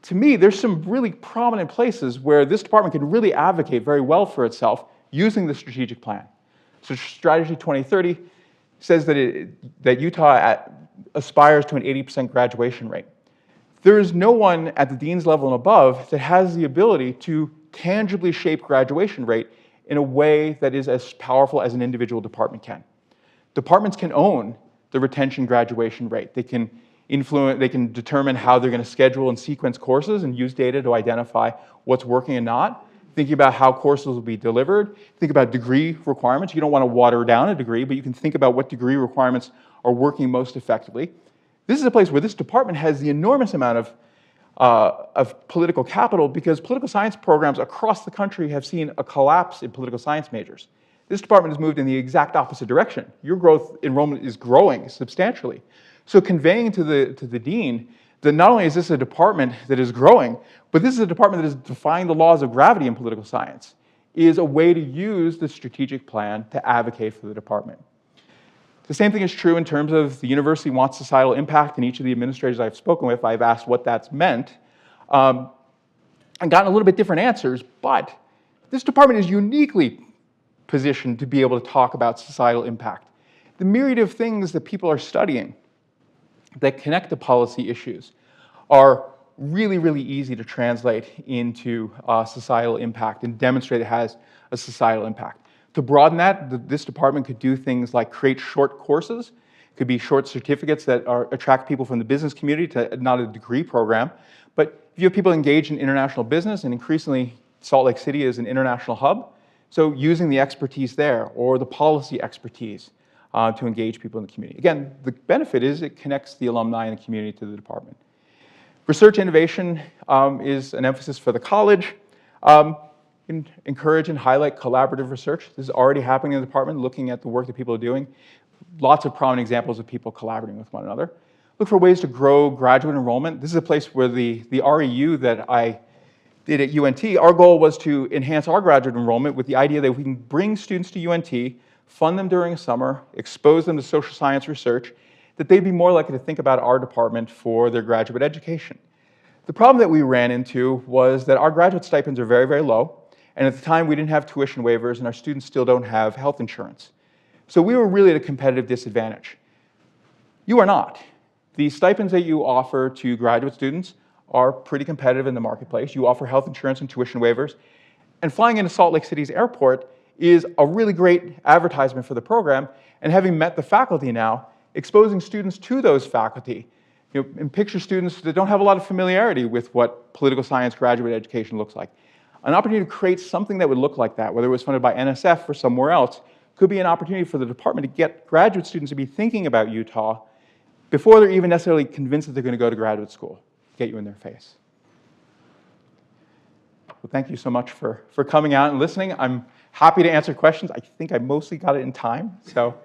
to me, there's some really prominent places where this department can really advocate very well for itself using the strategic plan. So Strategy 2030 says that Utah aspires to an 80% graduation rate. There is no one at the dean's level and above that has the ability to tangibly shape graduation rate in a way that is as powerful as an individual department can. Departments can own the retention graduation rate. They can determine how they're going to schedule and sequence courses and use data to identify what's working and not. Thinking about how courses will be delivered. Think about degree requirements. You don't want to water down a degree, but you can think about what degree requirements are working most effectively. This is a place where this department has the enormous amount of political capital because political science programs across the country have seen a collapse in political science majors. This department has moved in the exact opposite direction. Your growth enrollment is growing substantially. So conveying to the dean that not only is this a department that is growing, but this is a department that is defying the laws of gravity in political science, is a way to use the strategic plan to advocate for the department. The same thing is true in terms of the university wants societal impact, and each of the administrators I've spoken with, I've asked what that's meant, and gotten a little bit different answers, but this department is uniquely positioned to be able to talk about societal impact. The myriad of things that people are studying that connect to policy issues are really, really easy to translate into societal impact and demonstrate it has a societal impact. To broaden that, this department could do things like create short courses, could be short certificates that attract people from the business community to not a degree program, but if you have people engaged in international business, and increasingly Salt Lake City is an international hub, so using the expertise there or the policy expertise to engage people in the community. Again, the benefit is it connects the alumni and the community to the department. Research innovation is an emphasis for the college. Encourage and highlight collaborative research. This is already happening in the department, looking at the work that people are doing. Lots of prominent examples of people collaborating with one another. Look for ways to grow graduate enrollment. This is a place where the REU that I did at UNT, our goal was to enhance our graduate enrollment with the idea that we can bring students to UNT, fund them during a summer, expose them to social science research, that they'd be more likely to think about our department for their graduate education. The problem that we ran into was that our graduate stipends are very, very low, and at the time we didn't have tuition waivers and our students still don't have health insurance. So we were really at a competitive disadvantage. You are not. The stipends that you offer to graduate students are pretty competitive in the marketplace. You offer health insurance and tuition waivers, and flying into Salt Lake City's airport is a really great advertisement for the program, and having met the faculty now, exposing students to those faculty, and picture students that don't have a lot of familiarity with what political science graduate education looks like. An opportunity to create something that would look like that, whether it was funded by NSF or somewhere else, could be an opportunity for the department to get graduate students to be thinking about Utah before they're even necessarily convinced that they're going to go to graduate school, get you in their face. Well, thank you so much for coming out and listening. I'm happy to answer questions. I think I mostly got it in time. So,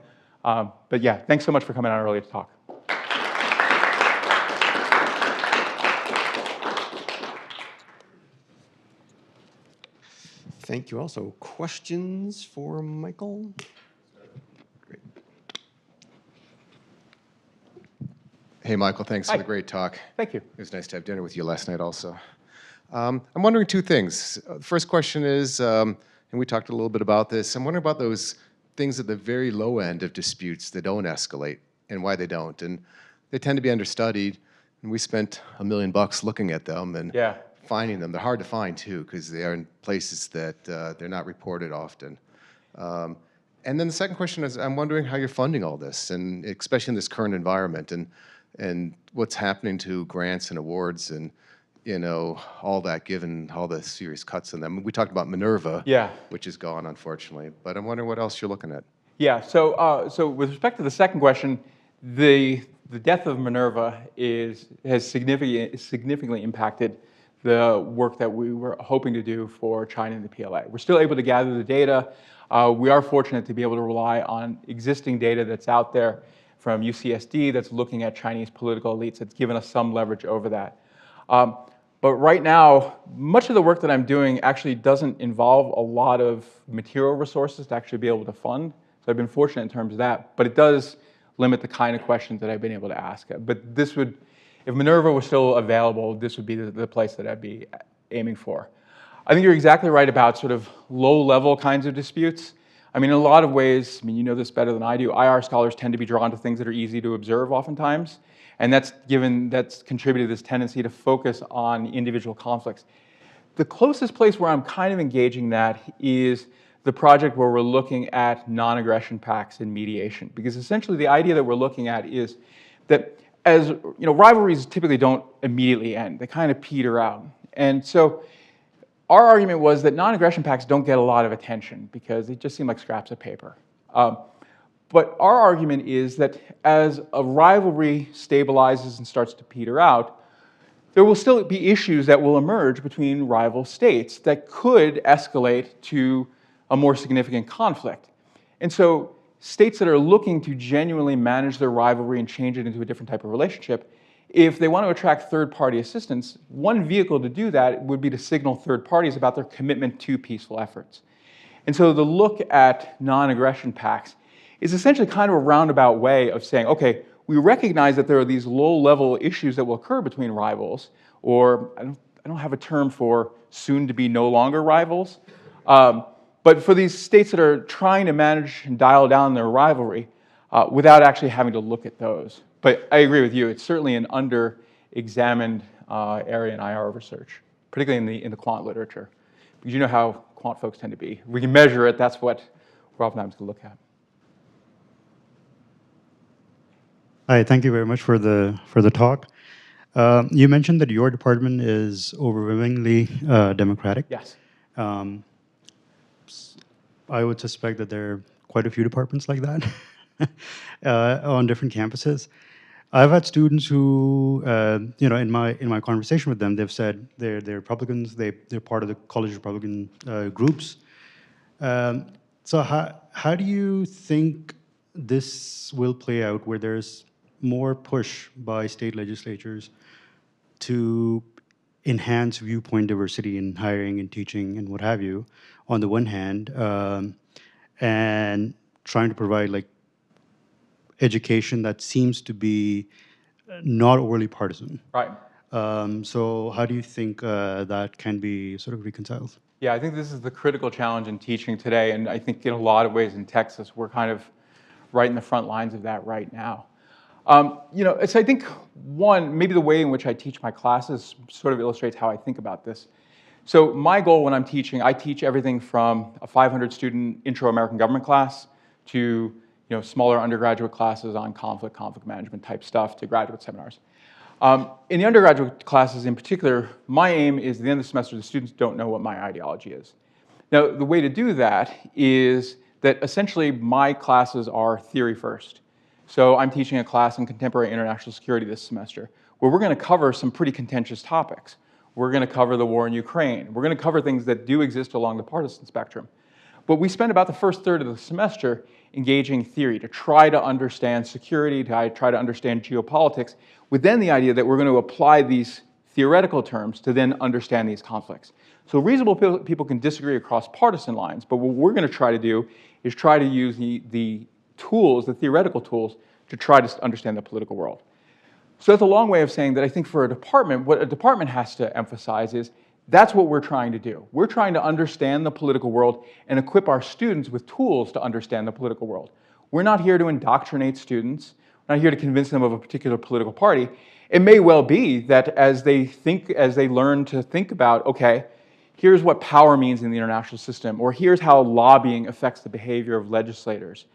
but yeah, thanks so much for coming out early to talk. Thank you. Also, questions for Michael? Great. Hey, Michael, thanks Hi. for the great talk. Thank you. It was nice to have dinner with you last night also. I'm wondering two things. The first question is, and we talked a little bit about this, I'm wondering about those things at the very low end of disputes that don't escalate and why they don't. And they tend to be understudied, and we spent $1 million looking at them and Yeah. finding them. They're hard to find, too, because they are in places that they're not reported often. And then the second question is, I'm wondering how you're funding all this, and especially in this current environment, and what's happening to grants and awards and, all that, given all the serious cuts in them. We talked about Minerva, Yeah. which is gone, unfortunately, but I'm wondering what else you're looking at. Yeah, so with respect to the second question, the death of Minerva has significantly impacted the work that we were hoping to do for China and the PLA. We're still able to gather the data. We are fortunate to be able to rely on existing data that's out there from UCSD that's looking at Chinese political elites. That's given us some leverage over that. But right now, much of the work that I'm doing actually doesn't involve a lot of material resources to actually be able to fund. So I've been fortunate in terms of that, but it does limit the kind of questions that I've been able to ask. But this would, if Minerva was still available, this would be the place that I'd be aiming for. I think you're exactly right about sort of low-level kinds of disputes. I mean, in a lot of ways, you know this better than I do, IR scholars tend to be drawn to things that are easy to observe oftentimes, and that's contributed to this tendency to focus on individual conflicts. The closest place where I'm kind of engaging that is the project where we're looking at non-aggression pacts and mediation, because essentially the idea that we're looking at is that as rivalries typically don't immediately end, they kind of peter out. And so our argument was that non-aggression pacts don't get a lot of attention because they just seem like scraps of paper. But our argument is that as a rivalry stabilizes and starts to peter out, there will still be issues that will emerge between rival states that could escalate to a more significant conflict. And so states that are looking to genuinely manage their rivalry and change it into a different type of relationship, if they want to attract third-party assistance, one vehicle to do that would be to signal third parties about their commitment to peaceful efforts. And so the look at non-aggression pacts is essentially kind of a roundabout way of saying, okay, we recognize that there are these low-level issues that will occur between rivals, or I don't have a term for soon-to-be no longer rivals, but for these states that are trying to manage and dial down their rivalry without actually having to look at those. But I agree with you. It's certainly an under-examined area in IR research, particularly in the quant literature. Because you know how quant folks tend to be. We can measure it. That's what we're oftentimes going to look at. Hi, thank you very much for the talk. You mentioned that your department is overwhelmingly Democratic. Yes. I would suspect that there are quite a few departments like that on different campuses. I've had students who, in my conversation with them, they've said they're Republicans. They're part of the college Republican groups. So how do you think this will play out, where there's more push by state legislatures to enhance viewpoint diversity in hiring and teaching and what have you, on the one hand, and trying to provide like education that seems to be not overly partisan. Right. So how do you think that can be sort of reconciled? Yeah, I think this is the critical challenge in teaching today, and I think in a lot of ways in Texas, we're kind of right in the front lines of that right now. It's, I think, one, maybe the way in which I teach my classes sort of illustrates how I think about this. So my goal when I'm teaching, I teach everything from a 500-student intro American government class to smaller undergraduate classes on conflict management type stuff to graduate seminars. In the undergraduate classes in particular, my aim is at the end of the semester, the students don't know what my ideology is. Now, the way to do that is that essentially my classes are theory first. So I'm teaching a class in contemporary international security this semester, where we're going to cover some pretty contentious topics. We're going to cover the war in Ukraine. We're going to cover things that do exist along the partisan spectrum. But we spend about the first third of the semester engaging theory to try to understand security, to try to understand geopolitics, with then the idea that we're going to apply these theoretical terms to then understand these conflicts. So reasonable people can disagree across partisan lines, but what we're going to try to do is try to use the tools, the theoretical tools, to try to understand the political world. So that's a long way of saying that I think for a department, what a department has to emphasize is that's what we're trying to do. We're trying to understand the political world and equip our students with tools to understand the political world. We're not here to indoctrinate students. We're not here to convince them of a particular political party. It may well be that as they learn to think about, okay, here's what power means in the international system, or here's how lobbying affects the behavior of legislators.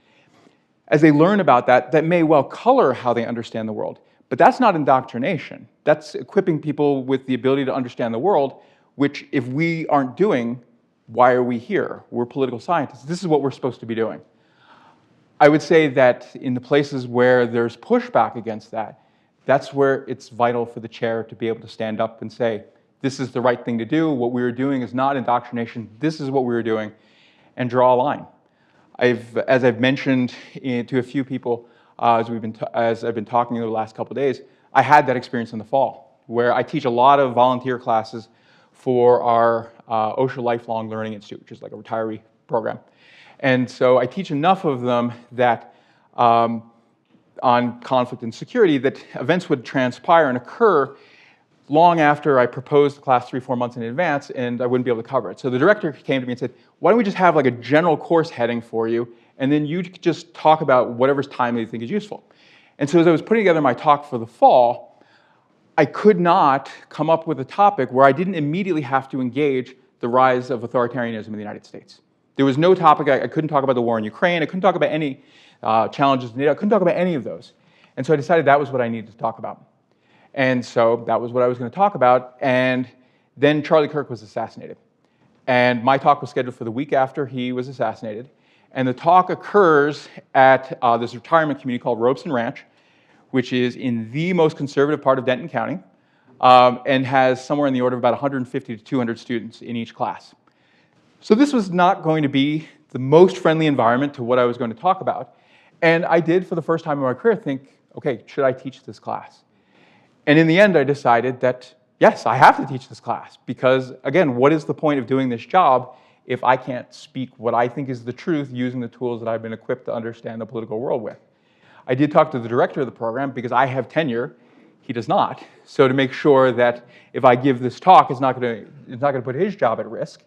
As they learn about that, that may well color how they understand the world. But that's not indoctrination. That's equipping people with the ability to understand the world, which if we aren't doing, why are we here? We're political scientists. This is what we're supposed to be doing. I would say that in the places where there's pushback against that, that's where it's vital for the chair to be able to stand up and say, this is the right thing to do. What we are doing is not indoctrination. This is what we are doing, and draw a line. As I've mentioned to a few people as I've been talking over the last couple of days, I had that experience in the fall, where I teach a lot of volunteer classes for our OSHA Lifelong Learning Institute, which is like a retiree program. And so I teach enough of them that on conflict and security that events would transpire and occur long after I proposed the class 3-4 months in advance, and I wouldn't be able to cover it. So the director came to me and said, why don't we just have like a general course heading for you, and then you just talk about whatever's timely you think is useful. And so as I was putting together my talk for the fall, I could not come up with a topic where I didn't immediately have to engage the rise of authoritarianism in the United States. There was no topic, I couldn't talk about the war in Ukraine, I couldn't talk about any challenges in NATO, I couldn't talk about any of those. And so I decided that was what I needed to talk about. And so that was what I was going to talk about, and then Charlie Kirk was assassinated. And my talk was scheduled for the week after he was assassinated, and the talk occurs at this retirement community called Robeson Ranch, which is in the most conservative part of Denton County, and has somewhere in the order of about 150 to 200 students in each class. So this was not going to be the most friendly environment to what I was going to talk about. And I did, for the first time in my career, think, okay, should I teach this class? And in the end, I decided that, yes, I have to teach this class, because, again, what is the point of doing this job if I can't speak what I think is the truth using the tools that I've been equipped to understand the political world with? I did talk to the director of the program, because I have tenure, he does not. So to make sure that if I give this talk, it's not going to put his job at risk.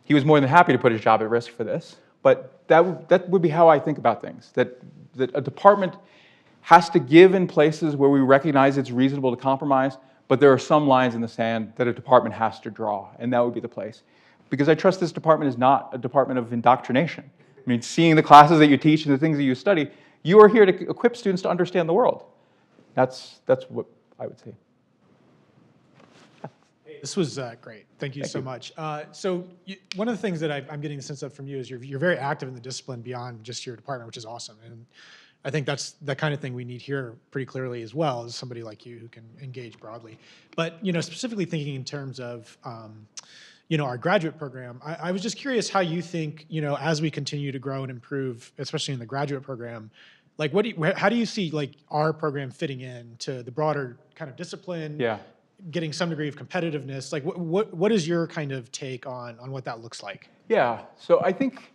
He was more than happy to put his job at risk for this. But that would be how I think about things, that a department has to give in places where we recognize it's reasonable to compromise, but there are some lines in the sand that a department has to draw, and that would be the place. Because I trust this department is not a department of indoctrination. I mean, seeing the classes that you teach and the things that you study, you are here to equip students to understand the world. That's what I would say. This was great. Thank you so much. One of the things that I'm getting the sense of from you is you're very active in the discipline beyond just your department, which is awesome. And I think that's the kind of thing we need here pretty clearly as well, as somebody like you who can engage broadly. But specifically thinking in terms of our graduate program, I was just curious how you think as we continue to grow and improve, especially in the graduate program, like how do you see like our program fitting in to the broader kind of discipline? Yeah. Getting some degree of competitiveness. Like what is your kind of take on what that looks like? Yeah, so I think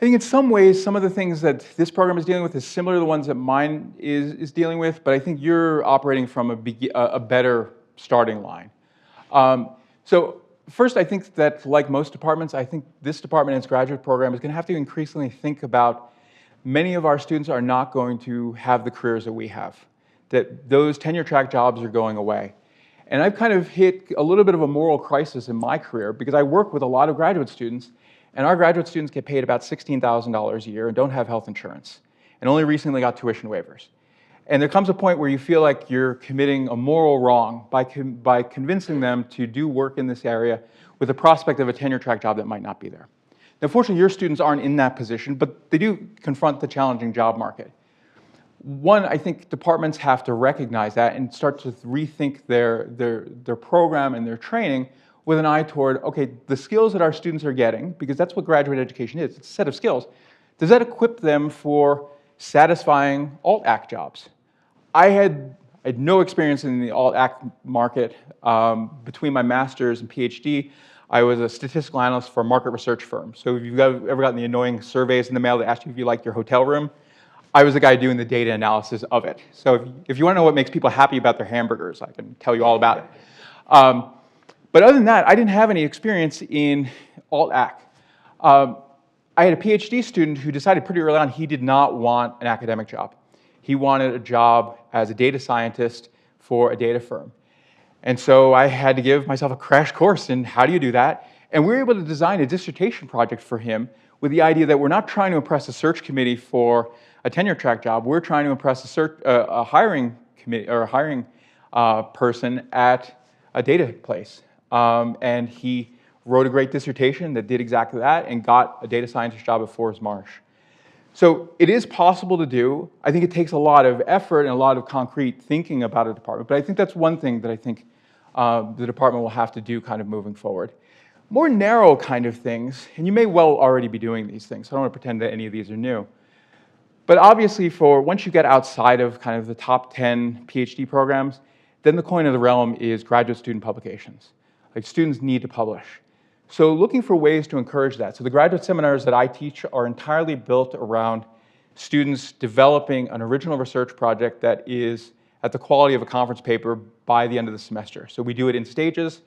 in some ways, some of the things that this program is dealing with is similar to the ones that mine is dealing with, but I think you're operating from a better starting line. So first, I think that like most departments, I think this department and its graduate program is going to have to increasingly think about many of our students are not going to have the careers that we have, that those tenure track jobs are going away. And I've kind of hit a little bit of a moral crisis in my career because I work with a lot of graduate students, and our graduate students get paid about $16,000 a year and don't have health insurance, and only recently got tuition waivers. And there comes a point where you feel like you're committing a moral wrong by convincing them to do work in this area with the prospect of a tenure track job that might not be there. Now, fortunately, your students aren't in that position, but they do confront the challenging job market. One, I think departments have to recognize that and start to rethink their program and their training with an eye toward, okay, the skills that our students are getting, because that's what graduate education is, it's a set of skills, does that equip them for satisfying alt-ac jobs? I had no experience in the alt-ac market. Between my master's and PhD, I was a statistical analyst for a market research firm. So if you've ever gotten the annoying surveys in the mail that ask you if you like your hotel room, I was the guy doing the data analysis of it. So if you want to know what makes people happy about their hamburgers, I can tell you all about it. But other than that, I didn't have any experience in alt-ac. I had a PhD student who decided pretty early on he did not want an academic job. He wanted a job as a data scientist for a data firm. And so I had to give myself a crash course in how do you do that. And we were able to design a dissertation project for him with the idea that we're not trying to impress a search committee for a tenure track job. We're trying to impress a hiring committee or a hiring person at a data place. And he wrote a great dissertation that did exactly that and got a data scientist job at Forest Marsh. So it is possible to do. I think it takes a lot of effort and a lot of concrete thinking about a department, but I think that's one thing that I think the department will have to do kind of moving forward. More narrow kind of things, and you may well already be doing these things, so I don't want to pretend that any of these are new. But obviously once you get outside of kind of the top 10 PhD programs, then the coin of the realm is graduate student publications. Like students need to publish. So looking for ways to encourage that. So the graduate seminars that I teach are entirely built around students developing an original research project that is at the quality of a conference paper by the end of the semester. So we do it in stages.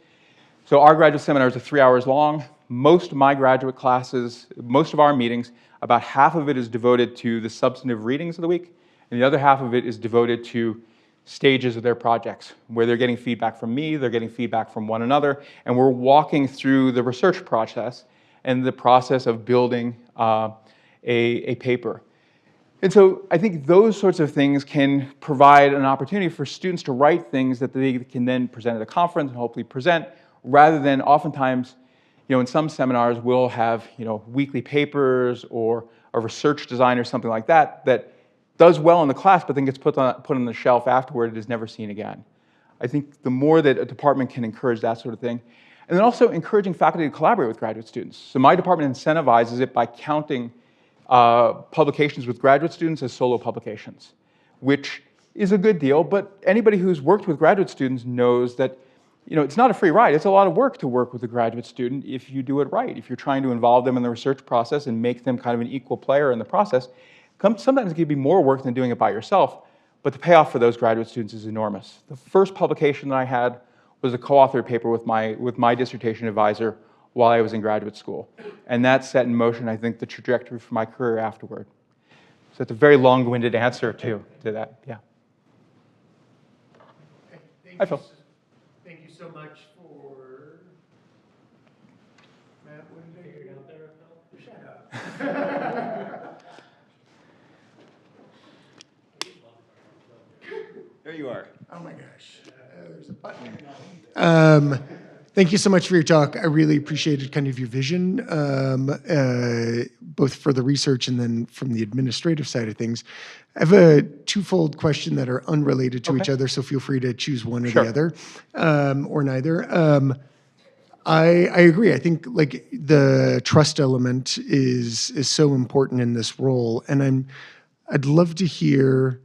So our graduate seminars are 3 hours long. Most of my graduate classes, most of our meetings, about half of it is devoted to the substantive readings of the week, and the other half of it is devoted to stages of their projects, where they're getting feedback from me, they're getting feedback from one another, and we're walking through the research process and the process of building a paper. And so I think those sorts of things can provide an opportunity for students to write things that they can then present at a conference and hopefully present, rather than oftentimes, in some seminars we'll have, weekly papers or a research design or something like that that does well in the class, but then gets put on the shelf afterward, it is never seen again. I think the more that a department can encourage that sort of thing, and then also encouraging faculty to collaborate with graduate students. So my department incentivizes it by counting publications with graduate students as solo publications, which is a good deal, but anybody who's worked with graduate students knows that it's not a free ride. It's a lot of work to work with a graduate student if you do it right. If you're trying to involve them in the research process and make them kind of an equal player in the process, sometimes it can be more work than doing it by yourself, but the payoff for those graduate students is enormous. The first publication that I had was a co-authored paper with my dissertation advisor while I was in graduate school. And that set in motion, I think, the trajectory for my career afterward. So So it's a very long-winded answer to that. Yeah. Hi, Phil. Thank you so much for, Matt, what did I hear out there, Phil? Shut up. There you are. Oh my gosh, there's a button. Thank you so much for your talk. I really appreciated kind of your vision, both for the research and then from the administrative side of things. I have a twofold question that are unrelated to each other, so feel free to choose one or Sure. the other, or neither. I agree. I think like the trust element is so important in this role, and I'd love to hear,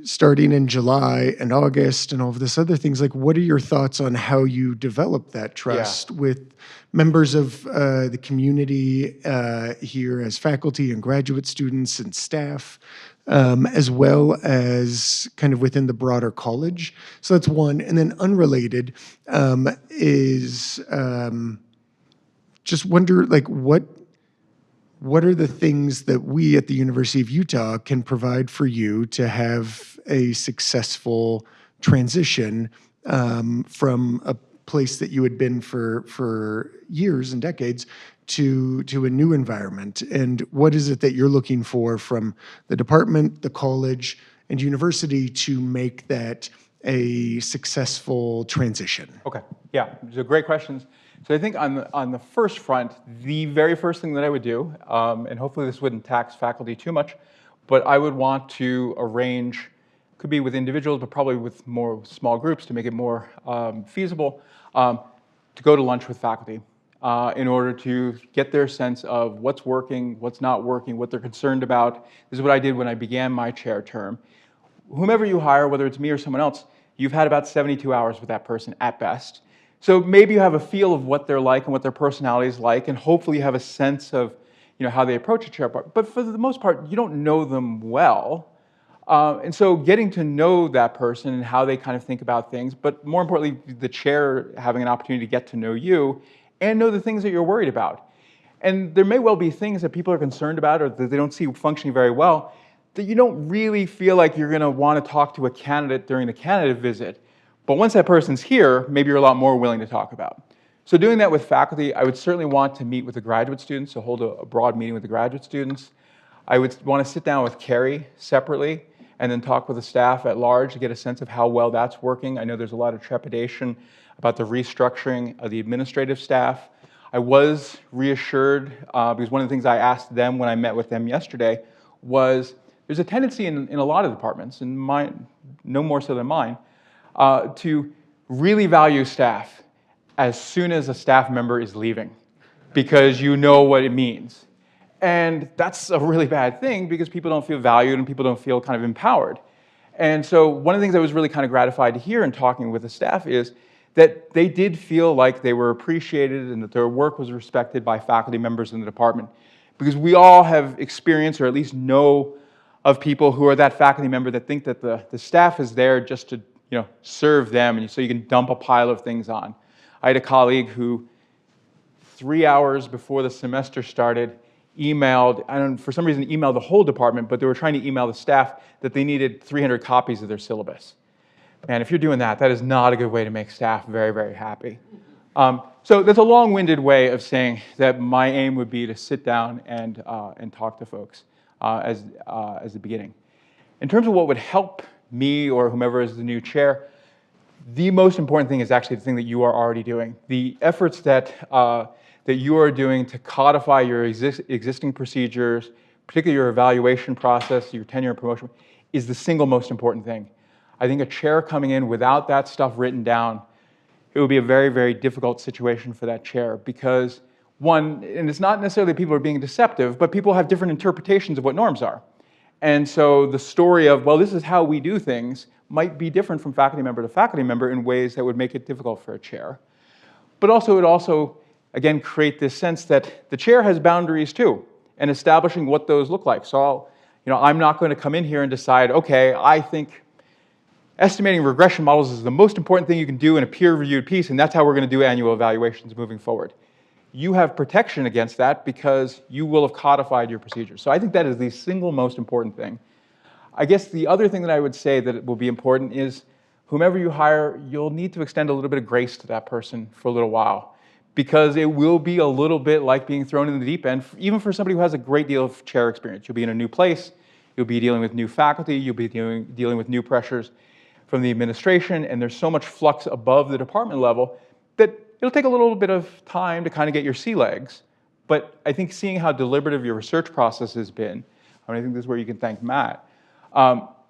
starting in July and August and all of this other things, like what are your thoughts on how you develop that trust with members of the community here as faculty and graduate students and staff, as well as kind of within the broader college? So that's one. And then unrelated is just wonder, like, what are the things that we at the University of Utah can provide for you to have a successful transition from a place that you had been for years and decades to a new environment? And what is it that you're looking for from the department, the college, and university to make that a successful transition? Okay, yeah, so great questions. So I think on the first front, the very first thing that I would do, and hopefully this wouldn't tax faculty too much, but I would want to arrange, could be with individuals, but probably with more small groups to make it more feasible, to go to lunch with faculty in order to get their sense of what's working, what's not working, what they're concerned about. This is what I did when I began my chair term. Whomever you hire, whether it's me or someone else, you've had about 72 hours with that person at best. So maybe you have a feel of what they're like and what their personality is like, and hopefully you have a sense of how they approach a chair. But for the most part, you don't know them well. And so getting to know that person and how they kind of think about things, but more importantly, the chair having an opportunity to get to know you and know the things that you're worried about. And there may well be things that people are concerned about or that they don't see functioning very well that you don't really feel like you're going to want to talk to a candidate during the candidate visit. But once that person's here, maybe you're a lot more willing to talk about. So doing that with faculty, I would certainly want to meet with the graduate students, so hold a broad meeting with the graduate students. I would want to sit down with Carrie separately and then talk with the staff at large to get a sense of how well that's working. I know there's a lot of trepidation about the restructuring of the administrative staff. I was reassured because one of the things I asked them when I met with them yesterday was there's a tendency in a lot of departments, and mine, no more so than mine, to really value staff as soon as a staff member is leaving because you know what it means. And that's a really bad thing because people don't feel valued and people don't feel kind of empowered. And so one of the things I was really kind of gratified to hear in talking with the staff is that they did feel like they were appreciated and that their work was respected by faculty members in the department. Because we all have experienced or at least know of people who are that faculty member that think that the staff is there just to serve them and so you can dump a pile of things on. I had a colleague who 3 hours before the semester started for some reason emailed the whole department, but they were trying to email the staff that they needed 300 copies of their syllabus. And if you're doing that, that is not a good way to make staff very, very happy. So that's a long-winded way of saying that my aim would be to sit down and talk to folks as the beginning. In terms of what would help me or whomever is the new chair, the most important thing is actually the thing that you are already doing. The efforts that you are doing to codify your existing procedures, particularly your evaluation process, your tenure and promotion, is the single most important thing. I think a chair coming in without that stuff written down, it would be a very, very difficult situation for that chair because one, and it's not necessarily that people are being deceptive, but people have different interpretations of what norms are. And so the story of, well, this is how we do things might be different from faculty member to faculty member in ways that would make it difficult for a chair. But also it would also, again, create this sense that the chair has boundaries too, and establishing what those look like. So I'm not going to come in here and decide, okay, I think estimating regression models is the most important thing you can do in a peer-reviewed piece, and that's how we're going to do annual evaluations moving forward. you have protection against that because you will have codified your procedures. So I think that is the single most important thing. I guess the other thing that I would say that will be important is whomever you hire, you'll need to extend a little bit of grace to that person for a little while, because it will be a little bit like being thrown in the deep end, even for somebody who has a great deal of chair experience. You'll be in a new place, you'll be dealing with new faculty, you'll be dealing with new pressures from the administration, and there's so much flux above the department level that it'll take a little bit of time to kind of get your sea legs. But I think seeing how deliberative your research process has been, I think this is where you can thank Matt,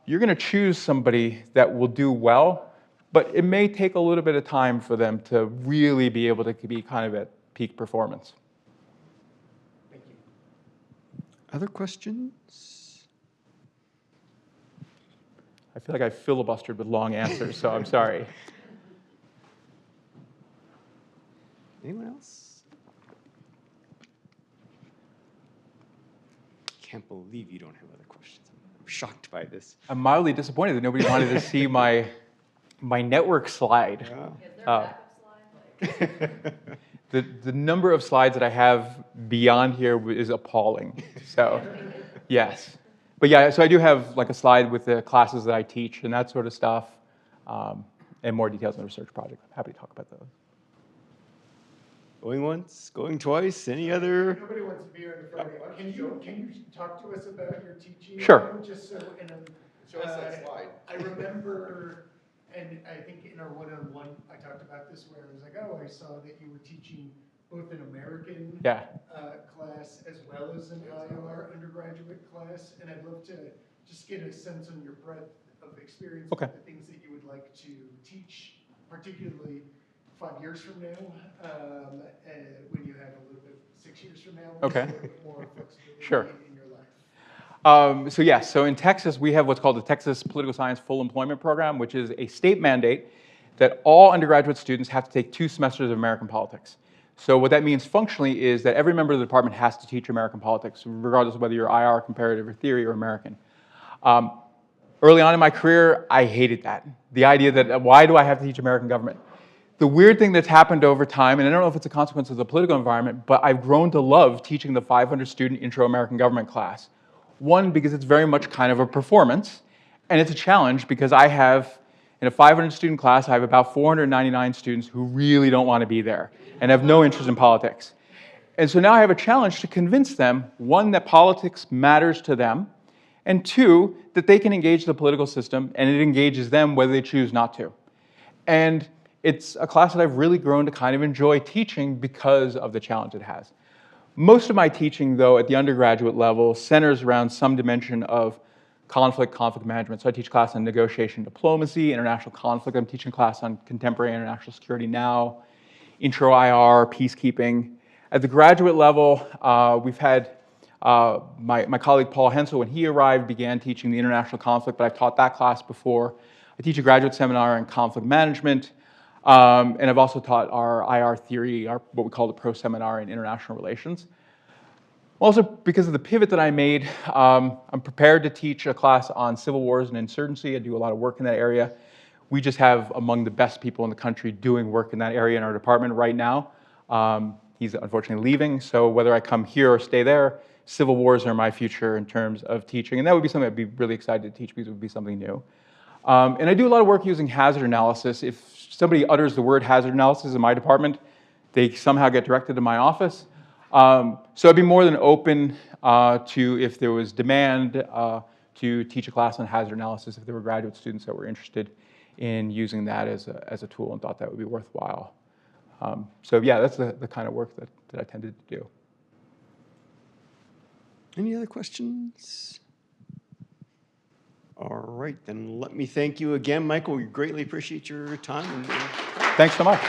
you're going to choose somebody that will do well, but it may take a little bit of time for them to really be able to be kind of at peak performance. Thank you. Other questions? I feel like I filibustered with long answers, so I'm sorry. Anyone else? Can't believe you don't have other questions. I'm shocked by this. I'm mildly disappointed that nobody wanted to see my network slide. The number of slides that I have beyond here is appalling. So, yes. But yeah, so I do have like a slide with the classes that I teach and that sort of stuff, and more details on the research project. I'm happy to talk about those. Going once, going twice, any other? Nobody wants to be here on Friday. Can you talk to us about your teaching? Sure. Just so, and Show us that slide. I remember, and I think in our one-on-one, I talked about this where I was like, oh, I saw that you were teaching both an American class as well as an IR undergraduate class, and I'd love to just get a sense on your breadth of experience with the things that you would like to teach, particularly 5 years from now, when you have a little bit, 6 years from now, a little bit more flexibility in your life. So in Texas, we have what's called the Texas Political Science Full Employment Program, which is a state mandate that all undergraduate students have to take 2 semesters of American politics. So what that means functionally is that every member of the department has to teach American politics, regardless of whether you're IR, comparative, or theory, or American. Early on in my career, I hated that. The idea that, why do I have to teach American government? The weird thing that's happened over time, and I don't know if it's a consequence of the political environment, but I've grown to love teaching the 500-student Intro American Government class. One, because it's very much kind of a performance, and it's a challenge because I have, in a 500-student class, I have about 499 students who really don't want to be there and have no interest in politics. And so now I have a challenge to convince them, one, that politics matters to them, and two, that they can engage the political system, and it engages them whether they choose not to. And it's a class that I've really grown to kind of enjoy teaching because of the challenge it has. Most of my teaching, though, at the undergraduate level centers around some dimension of conflict management. So I teach class on negotiation diplomacy, international conflict. I'm teaching class on contemporary international security now, intro IR, peacekeeping. At the graduate level, we've had my colleague Paul Hensel, when he arrived, began teaching the international conflict, but I've taught that class before. I teach a graduate seminar in conflict management. And I've also taught our IR theory, what we call the pro seminar in international relations. Also, because of the pivot that I made, I'm prepared to teach a class on civil wars and insurgency. I do a lot of work in that area. We just have among the best people in the country doing work in that area in our department right now. He's unfortunately leaving, so whether I come here or stay there, civil wars are my future in terms of teaching, and that would be something I'd be really excited to teach because it would be something new. And I do a lot of work using hazard analysis. If somebody utters the word hazard analysis in my department, they somehow get directed to my office. So I'd be more than open to, if there was demand, to teach a class on hazard analysis if there were graduate students that were interested in using that as a tool and thought that would be worthwhile. So yeah, that's the kind of work that I tended to do. Any other questions? All right, then let me thank you again, Michael. We greatly appreciate your time. Thanks so much.